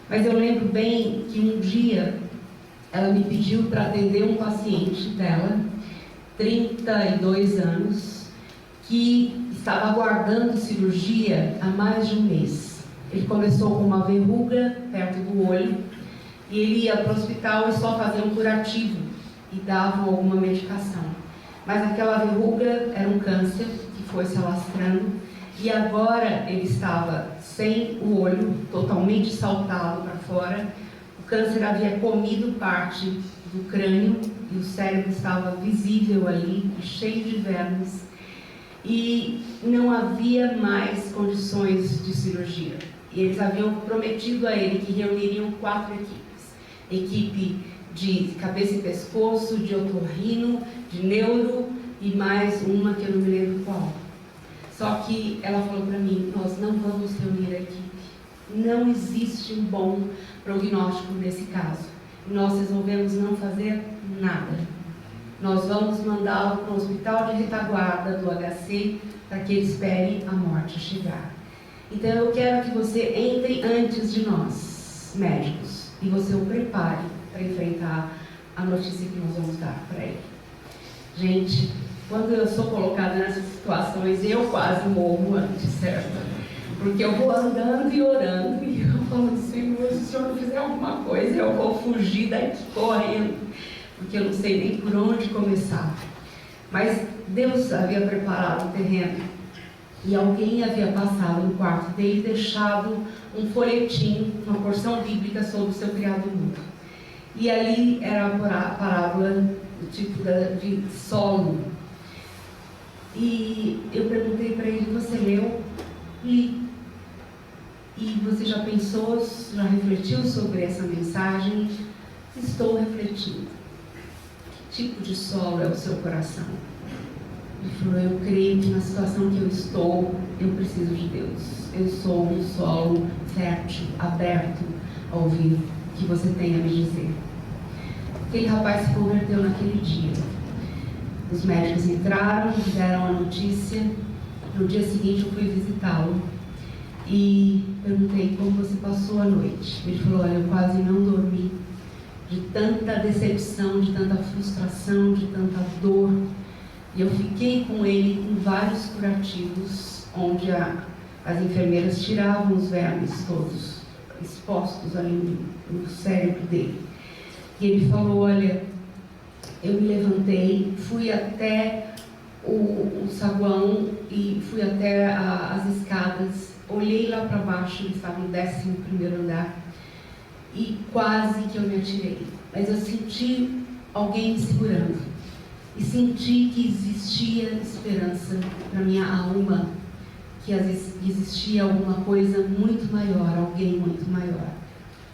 S2: Mas eu lembro bem que um dia ela me pediu para atender um paciente dela, 32 anos, que estava aguardando cirurgia há mais de um mês. Ele começou com uma verruga perto do olho, e ele ia para o hospital e só fazia um curativo e davam alguma medicação. Mas aquela verruga era um câncer que foi se alastrando, e agora ele estava sem o olho, totalmente saltado para fora. O câncer havia comido parte do crânio e o cérebro estava visível ali, cheio de vermes, e não havia mais condições de cirurgia. E eles haviam prometido a ele que reuniriam 4 equipes: equipe de cabeça e pescoço, de otorrino, de neuro e mais uma que eu não me lembro qual. Só que ela falou para mim: nós não vamos reunir a equipe. Não existe um bom prognóstico nesse caso. Nós resolvemos não fazer nada. Nós vamos mandá-lo para o hospital de retaguarda do HC para que ele espere a morte chegar. Então eu quero que você entre antes de nós, médicos, e você o prepare para enfrentar a notícia que nós vamos dar para ele. Gente, quando eu sou colocada nessas situações, eu quase morro antes, certo? Porque eu vou andando e orando, e eu falo: Senhor, se o Senhor não fizer alguma coisa, eu vou fugir daqui correndo, porque eu não sei nem por onde começar. Mas Deus havia preparado o terreno, e alguém havia passado no quarto dele e deixado um folhetim, uma porção bíblica sobre o seu criado mudo. E ali era a parábola do tipo de solo. E eu perguntei para ele: você leu? Li. E você já pensou, já refletiu sobre essa mensagem? Estou refletindo. Que tipo de solo é o seu coração? Ele falou: eu creio que na situação que eu estou, eu preciso de Deus. Eu sou um solo fértil, aberto a ouvir o que você tem a me dizer. Aquele rapaz se converteu naquele dia. Os médicos entraram, deram a notícia. No dia seguinte eu fui visitá-lo e perguntei: como você passou a noite? Ele falou: olha, eu quase não dormi, de tanta decepção, de tanta frustração, de tanta dor. E eu fiquei com ele em vários curativos, onde as enfermeiras tiravam os vermes todos expostos ali no cérebro dele. E ele falou: olha, eu me levantei, fui até o saguão e fui até as escadas, olhei lá para baixo, ele estava no 11º andar, e quase que eu me atirei. Mas eu senti alguém me segurando, e senti que existia esperança para minha alma, que existia alguma coisa muito maior, alguém muito maior.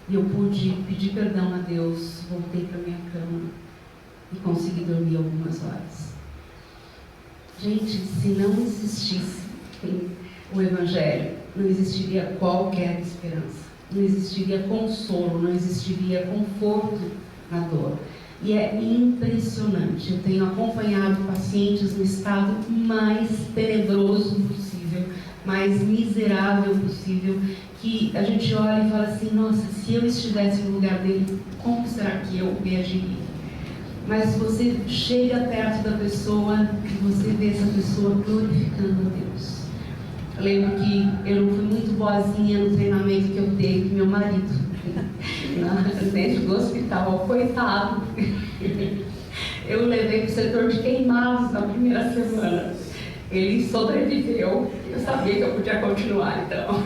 S2: E eu pude pedir perdão a Deus, voltei para minha cama e consegui dormir algumas horas. Gente, se não existisse o Evangelho, não existiria qualquer esperança, não existiria consolo, não existiria conforto na dor. E é impressionante. Eu tenho acompanhado pacientes no estado mais tenebroso possível, mais miserável possível, que a gente olha e fala assim, nossa, se eu estivesse no lugar dele, como será que eu reagiria? Mas você chega perto da pessoa e você vê essa pessoa glorificando a Deus. Eu lembro que eu não fui muito boazinha no treinamento que eu dei com meu marido, dentro do hospital, coitado. Eu levei para o setor de queimados na primeira semana. Ele sobreviveu, eu sabia que eu podia continuar, então.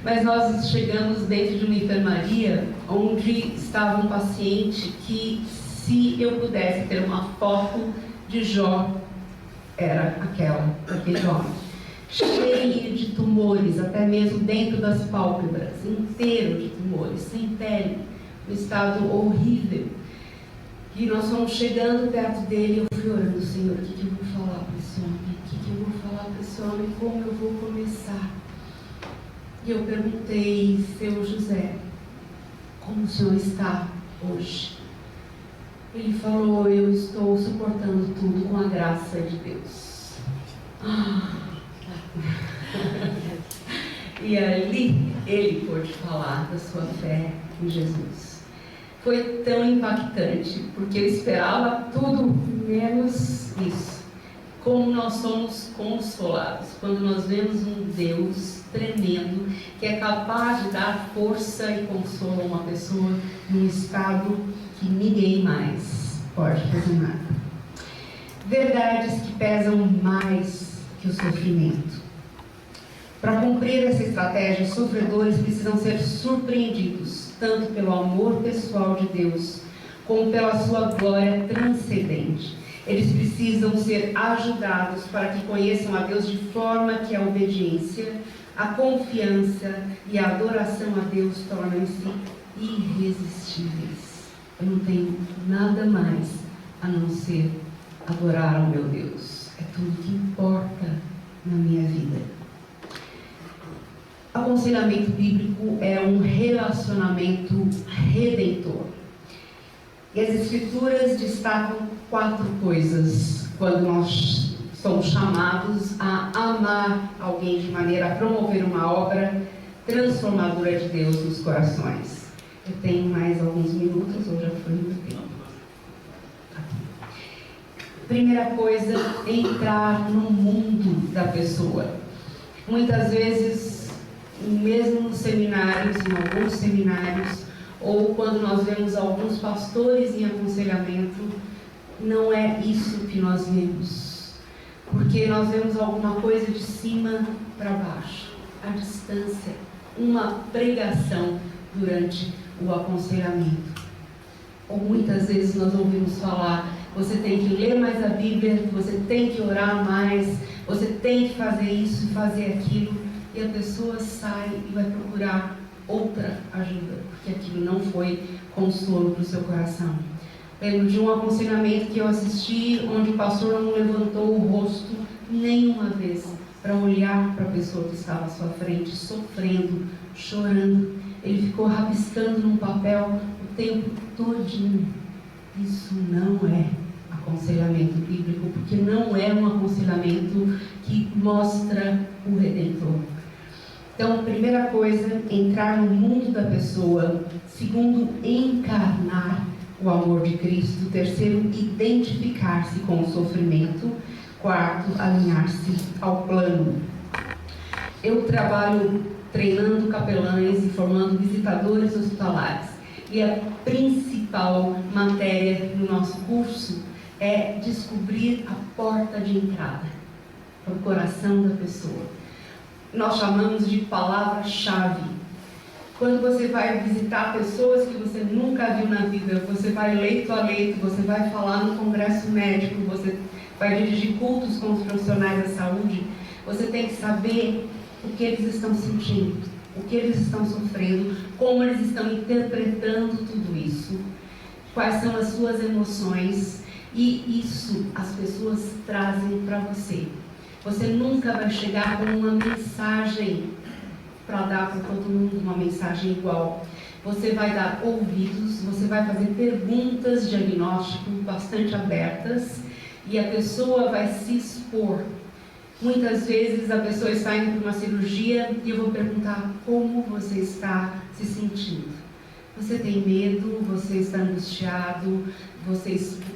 S2: Mas nós chegamos dentro de uma enfermaria onde estava um paciente que, se eu pudesse ter uma foto de Jó, era aquele homem. Cheio de tumores, até mesmo dentro das pálpebras, inteiro de tumores, sem pele, um estado horrível. E nós fomos chegando perto dele, eu fui orando, Senhor, o que eu vou falar para esse homem? O que eu vou falar para esse homem? Como eu vou começar? E eu perguntei, seu José, como o senhor está hoje? Ele falou, eu estou suportando tudo com a graça de Deus. E ali ele pôde falar da sua fé em Jesus. Foi tão impactante, porque eu esperava tudo menos isso. Como nós somos consolados quando nós vemos um Deus tremendo, que é capaz de dar força e consolo a uma pessoa num estado que ninguém mais pode fazer nada. Verdades que pesam mais que o sofrimento. Para cumprir essa estratégia, os sofredores precisam ser surpreendidos, tanto pelo amor pessoal de Deus, como pela sua glória transcendente. Eles precisam ser ajudados para que conheçam a Deus de forma que a obediência, a confiança e a adoração a Deus tornem-se irresistíveis. Eu não tenho nada mais a não ser adorar ao meu Deus. É tudo que importa na minha vida. Aconselhamento bíblico é um relacionamento redentor. E as Escrituras destacam 4 coisas quando nós somos chamados a amar alguém de maneira a promover uma obra transformadora de Deus nos corações. Eu tenho mais alguns minutos, ou já foi muito tempo? Primeira coisa, entrar no mundo da pessoa. Muitas vezes, mesmo nos seminários, em alguns seminários, ou quando nós vemos alguns pastores em aconselhamento, não é isso que nós vemos. Porque nós vemos alguma coisa de cima para baixo, a distância, uma pregação durante o aconselhamento. Ou muitas vezes nós ouvimos falar, você tem que ler mais a Bíblia, você tem que orar mais, você tem que fazer isso e fazer aquilo, e a pessoa sai e vai procurar outra ajuda, porque aquilo não foi consolo para o seu coração. Lembro de um aconselhamento que eu assisti, onde o pastor não levantou o rosto nenhuma vez para olhar para a pessoa que estava à sua frente, sofrendo, chorando. Ele ficou rabiscando num papel o tempo todinho. Isso não é aconselhamento bíblico, porque não é um aconselhamento que mostra o Redentor. Então, primeira coisa, entrar no mundo da pessoa. Segundo, encarnar o amor de Cristo. Terceiro, identificar-se com o sofrimento. Quarto, alinhar-se ao plano. Eu trabalho treinando capelães e formando visitadores hospitalares. E a principal matéria no nosso curso é descobrir a porta de entrada para o coração da pessoa. Nós chamamos de palavra-chave. Quando você vai visitar pessoas que você nunca viu na vida, você vai leito a leito, você vai falar no congresso médico, você vai dirigir cultos com os profissionais da saúde, você tem que saber o que eles estão sentindo, o que eles estão sofrendo, como eles estão interpretando tudo isso, quais são as suas emoções, e isso as pessoas trazem para você. Você nunca vai chegar com uma mensagem para dar para todo mundo, uma mensagem igual. você vai dar ouvidos, você vai fazer perguntas de diagnóstico bastante abertas e a pessoa vai se expor. Muitas vezes a pessoa está indo para uma cirurgia e eu vou perguntar como você está se sentindo. Você tem medo? Você está angustiado? O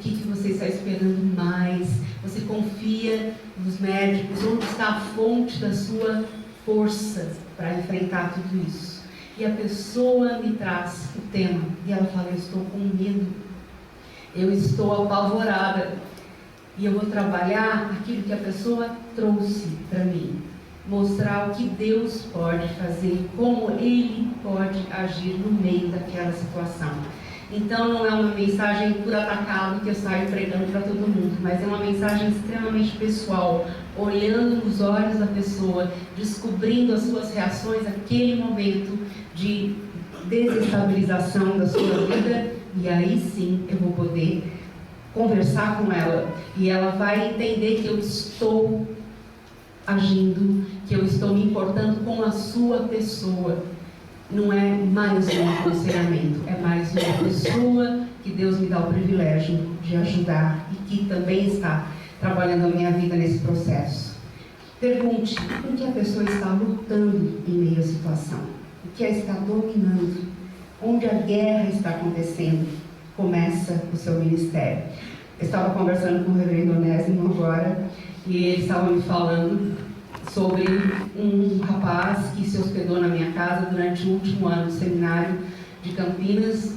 S2: que você está esperando mais? Você confia nos médicos? Onde está a fonte da sua força para enfrentar tudo isso? E a pessoa me traz o tema e ela fala: eu estou com medo, eu estou apavorada. E eu vou trabalhar aquilo que a pessoa trouxe para mim, mostrar o que Deus pode fazer, como Ele pode agir no meio daquela situação. Então não é uma mensagem por atacado que eu saio pregando para todo mundo, mas é uma mensagem extremamente pessoal, olhando nos olhos da pessoa, descobrindo as suas reações naquele momento de desestabilização da sua vida, e aí sim eu vou poder conversar com ela e ela vai entender que eu estou agindo, que eu estou me importando com a sua pessoa. Não é mais um aconselhamento, é mais uma pessoa que Deus me dá o privilégio de ajudar e que também está trabalhando a minha vida nesse processo. Pergunte com que a pessoa está lutando em meio à situação, o que a está dominando, onde a guerra está acontecendo. Começa o seu ministério. Eu estava conversando com o reverendo Onésimo agora e ele estava me falando sobre um rapaz que se hospedou na minha casa durante o último ano do seminário de Campinas,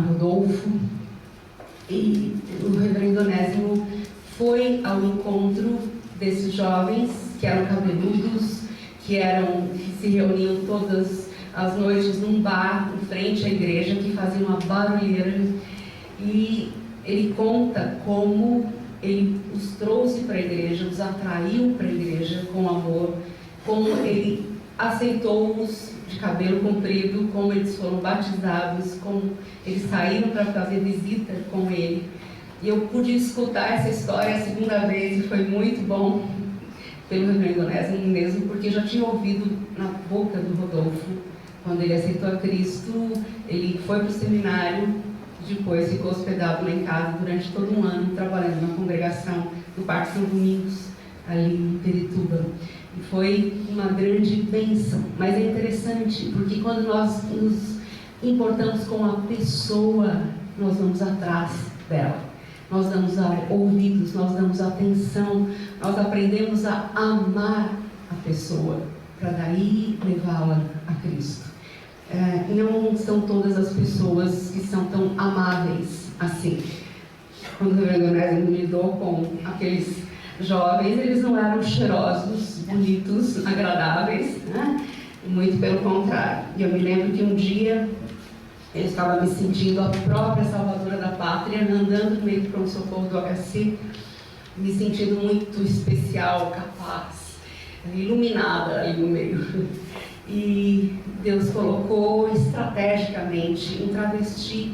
S2: Rodolfo, e o reverendo Onésimo foi ao encontro desses jovens que eram cabeludos, que se reuniam todas as noites num bar em frente à igreja, que fazia uma barulheira, e ele conta como ele os trouxe para a igreja, os atraiu para a igreja com amor, como ele aceitou-os de cabelo comprido, como eles foram batizados, como eles saíram para fazer visita com ele. E eu pude escutar essa história a segunda vez e foi muito bom, pelo reverendo Onésimo mesmo, porque eu já tinha ouvido na boca do Rodolfo. Quando ele aceitou a Cristo, ele foi para o seminário, depois ficou hospedado lá em casa durante todo um ano, trabalhando na congregação do Parque São Domingos, ali em Pirituba. E foi uma grande bênção. Mas é interessante, porque quando nós nos importamos com a pessoa, nós vamos atrás dela. Nós damos ouvidos, nós damos atenção, nós aprendemos a amar a pessoa, para daí levá-la a Cristo. Não são todas as pessoas que são tão amáveis assim. Quando o reverendo Onésimo lidou com aqueles jovens, eles não eram cheirosos, bonitos, agradáveis, né? Muito pelo contrário. E eu me lembro que um dia eu estava me sentindo a própria salvadora da pátria, andando no meio do pronto-socorro do HC, me sentindo muito especial, capaz, iluminada ali no meio. E Deus colocou estrategicamente um travesti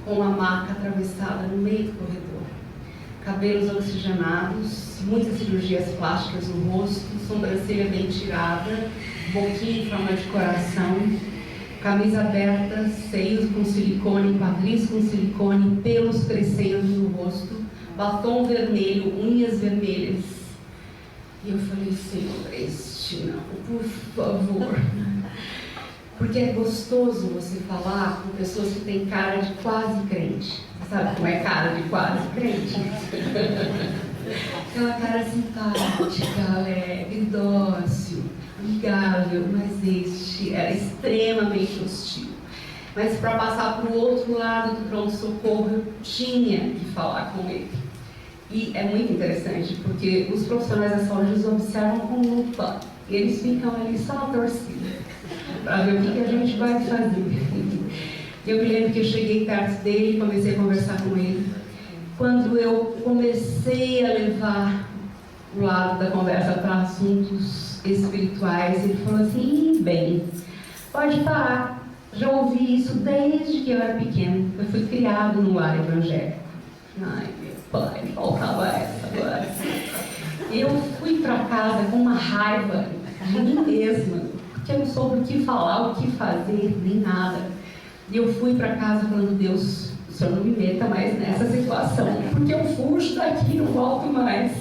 S2: com uma maca atravessada no meio do corredor. Cabelos oxigenados, muitas cirurgias plásticas no rosto, sobrancelha bem tirada, boquinha em forma de coração, camisa aberta, seios com silicone, quadris com silicone, pelos crescendo no rosto, batom vermelho, unhas vermelhas. E eu falei: Senhor, este não, por favor. Porque é gostoso você falar com pessoas que têm cara de quase crente. Você sabe como é cara de quase crente? Aquela cara simpática, alegre, dócil, amigável, mas este era extremamente hostil. Mas para passar para o outro lado do pronto-socorro, eu tinha que falar com ele. E é muito interessante, porque os profissionais da saúde os observam com lupa. E eles ficam ali só na torcida, para ver o que a gente vai fazer. Eu me lembro que eu cheguei perto dele e comecei a conversar com ele. Quando eu comecei a levar o lado da conversa para assuntos espirituais, ele falou assim: bem, pode parar. Já ouvi isso desde que eu era pequeno. Eu fui criado no lar evangélico. Ai, meu pai, faltava essa agora. Eu fui para casa com uma raiva de mim mesma, porque eu não soube o que falar, o que fazer, nem nada. E eu fui para casa falando: Deus, o Senhor não me meta mais nessa situação, porque eu fujo daqui, não volto mais.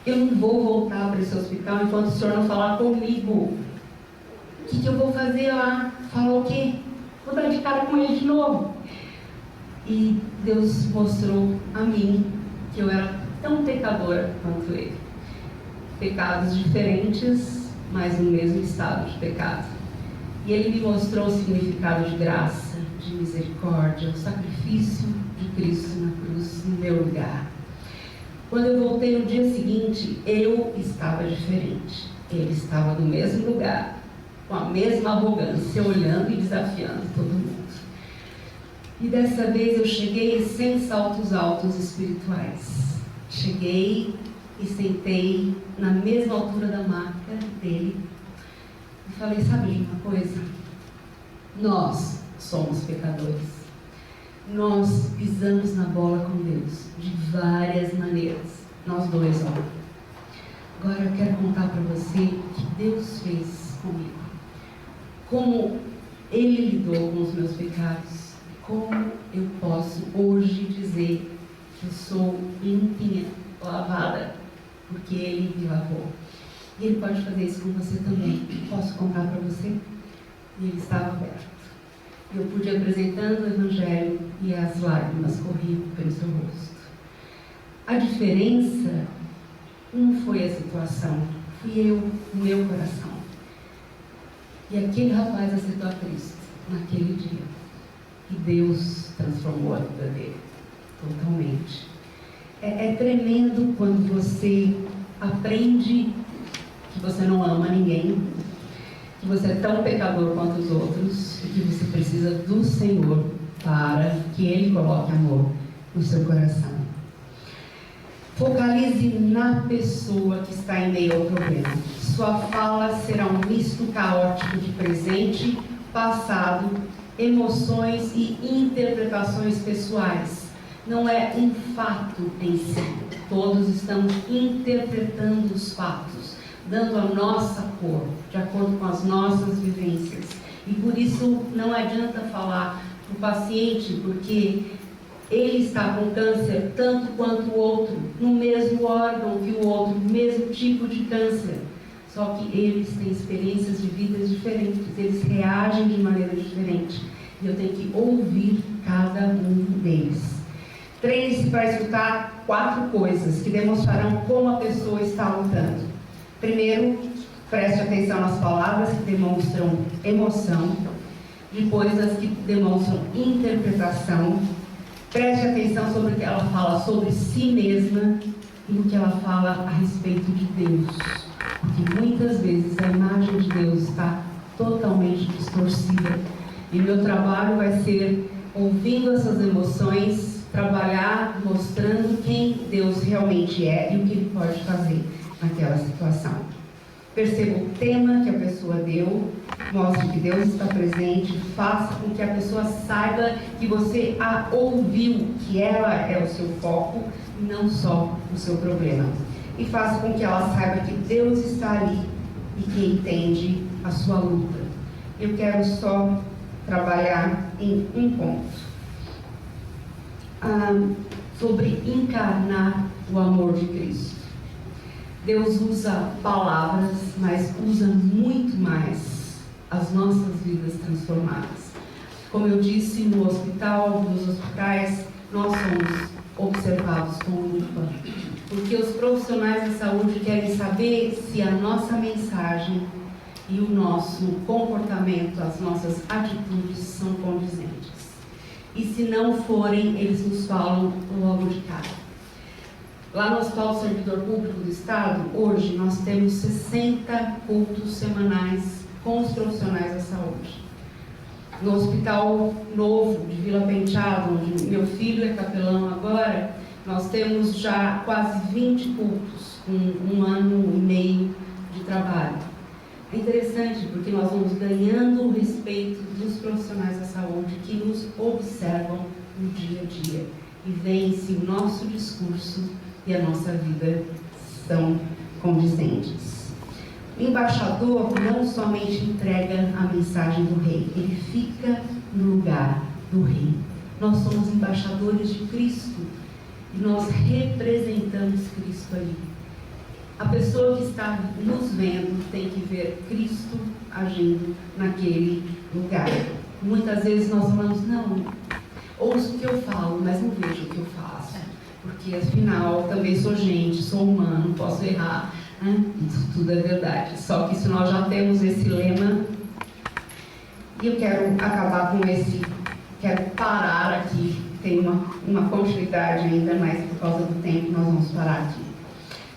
S2: Eu não vou voltar para esse hospital enquanto o Senhor não falar comigo. O que eu vou fazer lá? Falar o quê? Vou dar de cara com ele de novo. E Deus mostrou a mim que eu era tão pecadora quanto ele. Pecados diferentes, mas no mesmo estado de pecado. E ele me mostrou o significado de graça, de misericórdia, o sacrifício de Cristo na cruz, no meu lugar. Quando eu voltei no dia seguinte, eu estava diferente. Ele estava no mesmo lugar, com a mesma arrogância, olhando e desafiando todo mundo. E dessa vez eu cheguei sem saltos altos espirituais. Cheguei e sentei na mesma altura da maca dele e falei: sabe de uma coisa? Nós somos pecadores. Nós pisamos na bola com Deus de várias maneiras. Nós dois, ó. Agora eu quero contar para você o que Deus fez comigo. Como Ele lidou com os meus pecados. Como eu posso hoje dizer que eu sou limpinha, lavada, porque Ele me lavou. E Ele pode fazer isso com você também. Posso contar para você? E Ele estava aberto. Eu pude ir apresentando o Evangelho e as lágrimas corriam pelo seu rosto. A diferença não foi a situação, fui eu, o meu coração. E aquele rapaz aceitou a Cristo naquele dia. E Deus transformou a vida dele totalmente. É tremendo quando você aprende que você não ama ninguém, que você é tão pecador quanto os outros e que você precisa do Senhor para que Ele coloque amor no seu coração. Focalize na pessoa que está em meio ao problema. Sua fala será um misto caótico de presente, passado, emoções e interpretações pessoais. Não é um fato em si. Todos estamos interpretando os fatos, dando a nossa cor, de acordo com as nossas vivências. E por isso não adianta falar para o paciente, porque ele está com câncer tanto quanto o outro, no mesmo órgão que o outro, no mesmo tipo de câncer. Só que eles têm experiências de vidas diferentes, eles reagem de maneira diferente. E eu tenho que ouvir cada um deles. Treine-se para escutar 4 coisas que demonstrarão como a pessoa está lutando. Primeiro, preste atenção nas palavras que demonstram emoção. Depois, as que demonstram interpretação. Preste atenção sobre o que ela fala sobre si mesma e no que ela fala a respeito de Deus. Porque muitas vezes a imagem de Deus está totalmente distorcida. E meu trabalho vai ser ouvindo essas emoções, trabalhar mostrando quem Deus realmente é e o que Ele pode fazer naquela situação. Perceba o tema que a pessoa deu, mostre que Deus está presente, faça com que a pessoa saiba que você a ouviu, que ela é o seu foco e não só o seu problema. E faça com que ela saiba que Deus está ali e que entende a sua luta. Eu quero só trabalhar em um ponto. Sobre encarnar o amor de Cristo. Deus usa palavras, mas usa muito mais as nossas vidas transformadas. Como eu disse, no hospital, nos hospitais, nós somos observados com lupa, porque os profissionais da saúde querem saber se a nossa mensagem e o nosso comportamento, as nossas atitudes são condizentes. E se não forem, eles nos falam logo de cara. Lá no Hospital do Servidor Público do Estado, hoje nós temos 60 cultos semanais com os profissionais da saúde. No Hospital Novo de Vila Penteado, onde meu filho é capelão agora, nós temos já quase 20 cultos, com 1 ano e meio de trabalho. É interessante porque nós vamos ganhando o respeito dos profissionais da saúde que nos observam no dia a dia e veem se o nosso discurso e a nossa vida são condizentes. O embaixador não somente entrega a mensagem do rei, ele fica no lugar do rei. Nós somos embaixadores de Cristo e nós representamos Cristo ali. A pessoa que está nos vendo tem que ver Cristo agindo naquele lugar. Muitas vezes nós falamos, não, ouço o que eu falo, mas não vejo o que eu faço. Porque afinal, também sou gente, sou humano, posso errar. Isso tudo é verdade. Só que se nós já temos esse lema, e eu quero acabar com esse, quero parar aqui, tem uma continuidade ainda, mas por causa do tempo nós vamos parar aqui.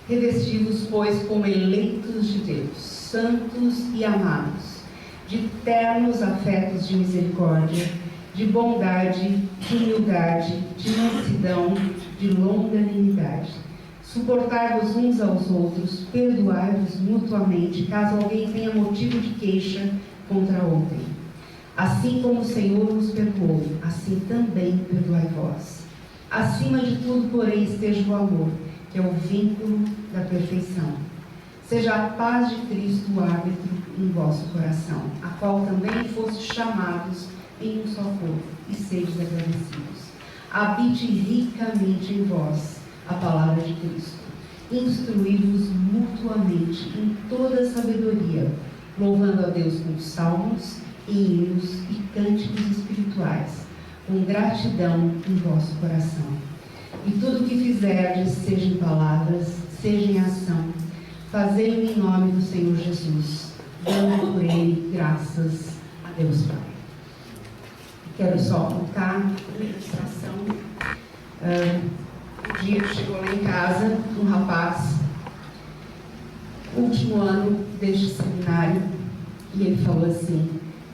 S2: Revestidos, pois, como eleitos de Deus, santos e amados, de ternos afetos de misericórdia, de bondade, de humildade, de mansidão, de longanimidade. Suportai-vos uns aos outros, perdoai-vos mutuamente, caso alguém tenha motivo de queixa contra outrem. Assim como o Senhor vos perdoou, assim também perdoai vós. Acima de tudo, porém, esteja o amor, que é o vínculo da perfeição. Seja a paz de Cristo o árbitro em vosso coração, a qual também fostes chamados em um só corpo, e sejais agradecidos. Habite ricamente em vós a palavra de Cristo. Instruí-vos mutuamente em toda sabedoria, louvando a Deus com salmos, hinos e cânticos espirituais, com gratidão em vosso coração. E tudo o que fizerdes, seja em palavras, seja em ação, fazei-o em nome do Senhor Jesus, dando por ele graças a Deus Pai. Quero só contar uma ilustração. Um dia chegou lá em casa um rapaz, último ano deste seminário, e ele falou assim: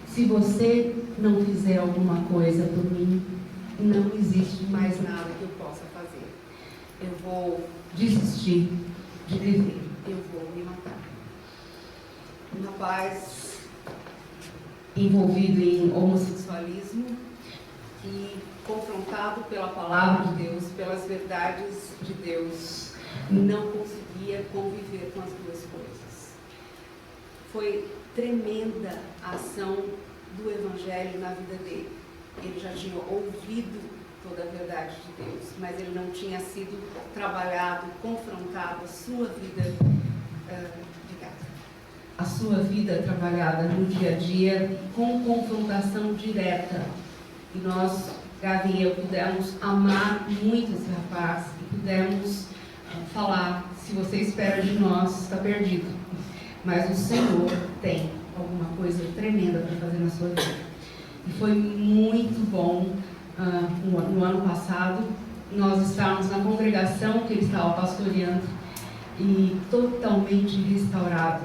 S2: se você não fizer alguma coisa por mim, não existe mais nada que eu possa fazer. Eu vou desistir de viver, eu vou me matar. Um rapaz envolvido em homossexualismo e confrontado pela palavra de Deus, pelas verdades de Deus, não conseguia conviver com as duas coisas. Foi tremenda a ação do Evangelho na vida dele. Ele já tinha ouvido toda a verdade de Deus, mas ele não tinha sido trabalhado, confrontado, a sua vida a sua vida trabalhada no dia a dia, com confrontação direta. E nós, Gabi e eu, pudemos amar muito esse rapaz e pudemos falar: se você espera de nós, está perdido. Mas o Senhor tem alguma coisa tremenda para fazer na sua vida. E foi muito bom, no ano passado, nós estávamos na congregação que ele estava pastoreando e totalmente restaurado.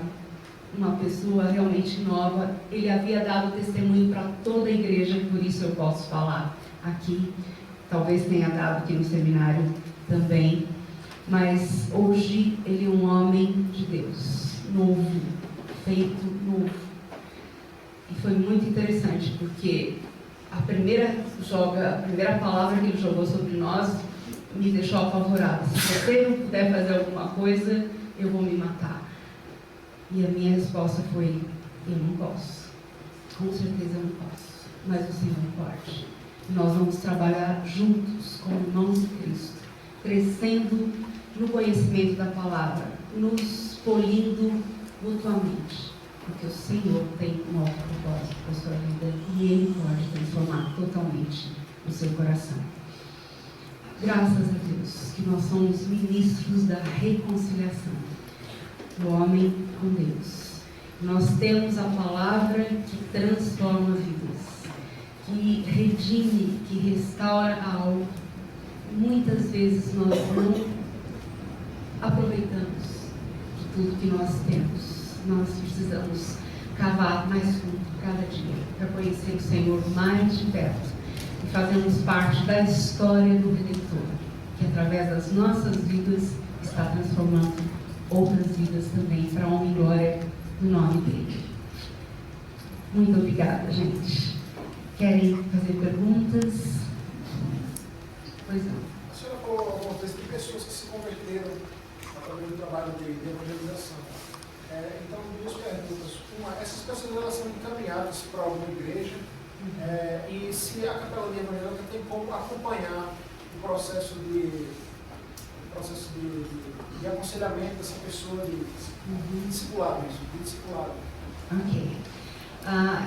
S2: Uma pessoa realmente nova. Ele havia dado testemunho para toda a igreja, por isso eu posso falar aqui. Talvez tenha dado aqui no seminário também. Mas hoje ele é um homem de Deus, novo, feito novo. E foi muito interessante, porque a primeira palavra que ele jogou sobre nós me deixou apavorada. Se você não puder fazer alguma coisa, eu vou me matar. E a minha resposta foi: eu não posso. Com certeza eu não posso. Mas o Senhor pode. Nós vamos trabalhar juntos como irmãos de Cristo, crescendo no conhecimento da palavra, nos polindo mutuamente. Porque o Senhor tem um alto propósito para a sua vida e Ele pode transformar totalmente o seu coração. Graças a Deus que nós somos ministros da reconciliação do homem com Deus. Nós temos a palavra que transforma vidas, que redime, que restaura algo. Muitas vezes nós não aproveitamos de tudo que nós temos. Nós precisamos cavar mais fundo cada dia para conhecer o Senhor mais de perto e fazermos parte da história do Redentor, que através das nossas vidas está transformando outras vidas também, para a honra e glória do nome dele. Muito obrigada, gente. Querem fazer perguntas? Pois não.
S3: A senhora falou algumas vezes que pessoas que se converteram através do trabalho de evangelização. Então, duas perguntas. Uma, essas pessoas elas são encaminhadas para alguma igreja e se a capelania evangélica tem como acompanhar o processo de aconselhamento dessa pessoa, de discipulado, de discipulado.
S2: Ok.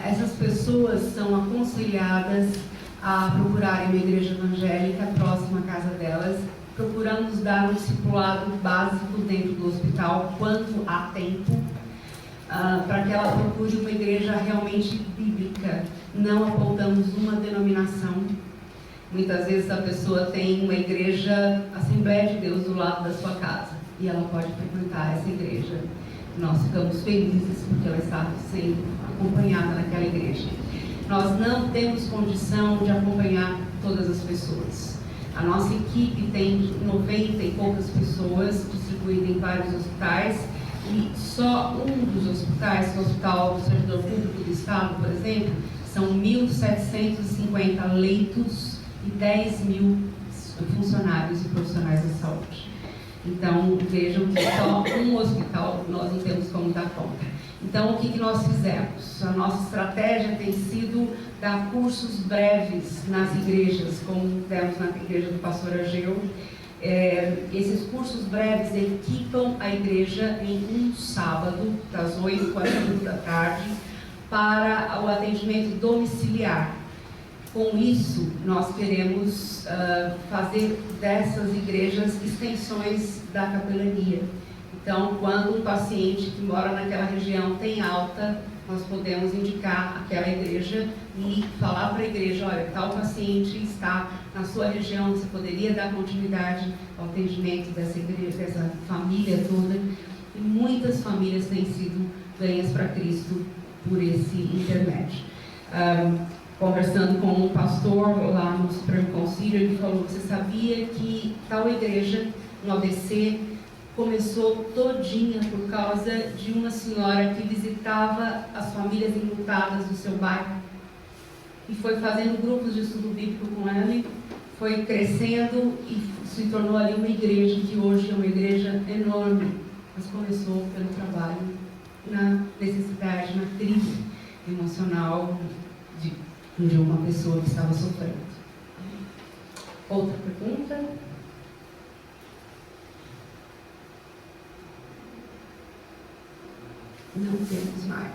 S2: Essas pessoas são aconselhadas a procurarem uma igreja evangélica próxima à casa delas, procurando nos dar um discipulado básico dentro do hospital, quando há tempo, para que ela procure uma igreja realmente bíblica. Não apontamos uma denominação. Muitas vezes a pessoa tem uma igreja Assembleia de Deus do lado da sua casa e ela pode frequentar essa igreja. Nós ficamos felizes porque ela está sendo acompanhada naquela igreja. Nós não temos condição de acompanhar todas as pessoas. A nossa equipe tem 90 e poucas pessoas distribuídas em vários hospitais e só um dos hospitais, o Hospital do Servidor Público do Estado, por exemplo, são 1.750 leitos e 10.000 funcionários e profissionais da saúde. Então, vejam que só um hospital nós não temos como dar conta. Então, o que nós fizemos? A nossa estratégia tem sido dar cursos breves nas igrejas, como demos na igreja do pastor Ageu. Esses cursos breves equipam a igreja em um sábado, das 8 às 5 da tarde, para o atendimento domiciliar. Com isso, nós queremos fazer dessas igrejas extensões da capelania. Então, quando um paciente que mora naquela região tem alta, nós podemos indicar aquela igreja e falar para a igreja: olha, tal paciente está na sua região, você poderia dar continuidade ao atendimento dessa igreja, dessa família toda. E muitas famílias têm sido ganhas para Cristo por esse intermédio. Conversando com um pastor lá no Supremo Concílio, ele falou: você sabia que tal igreja no ABC começou todinha por causa de uma senhora que visitava as famílias enlutadas do seu bairro e foi fazendo grupos de estudo bíblico com ela, foi crescendo e se tornou ali uma igreja que hoje é uma igreja enorme, mas começou pelo trabalho na necessidade, na crise emocional de uma pessoa que estava sofrendo. Outra pergunta? Não temos mais.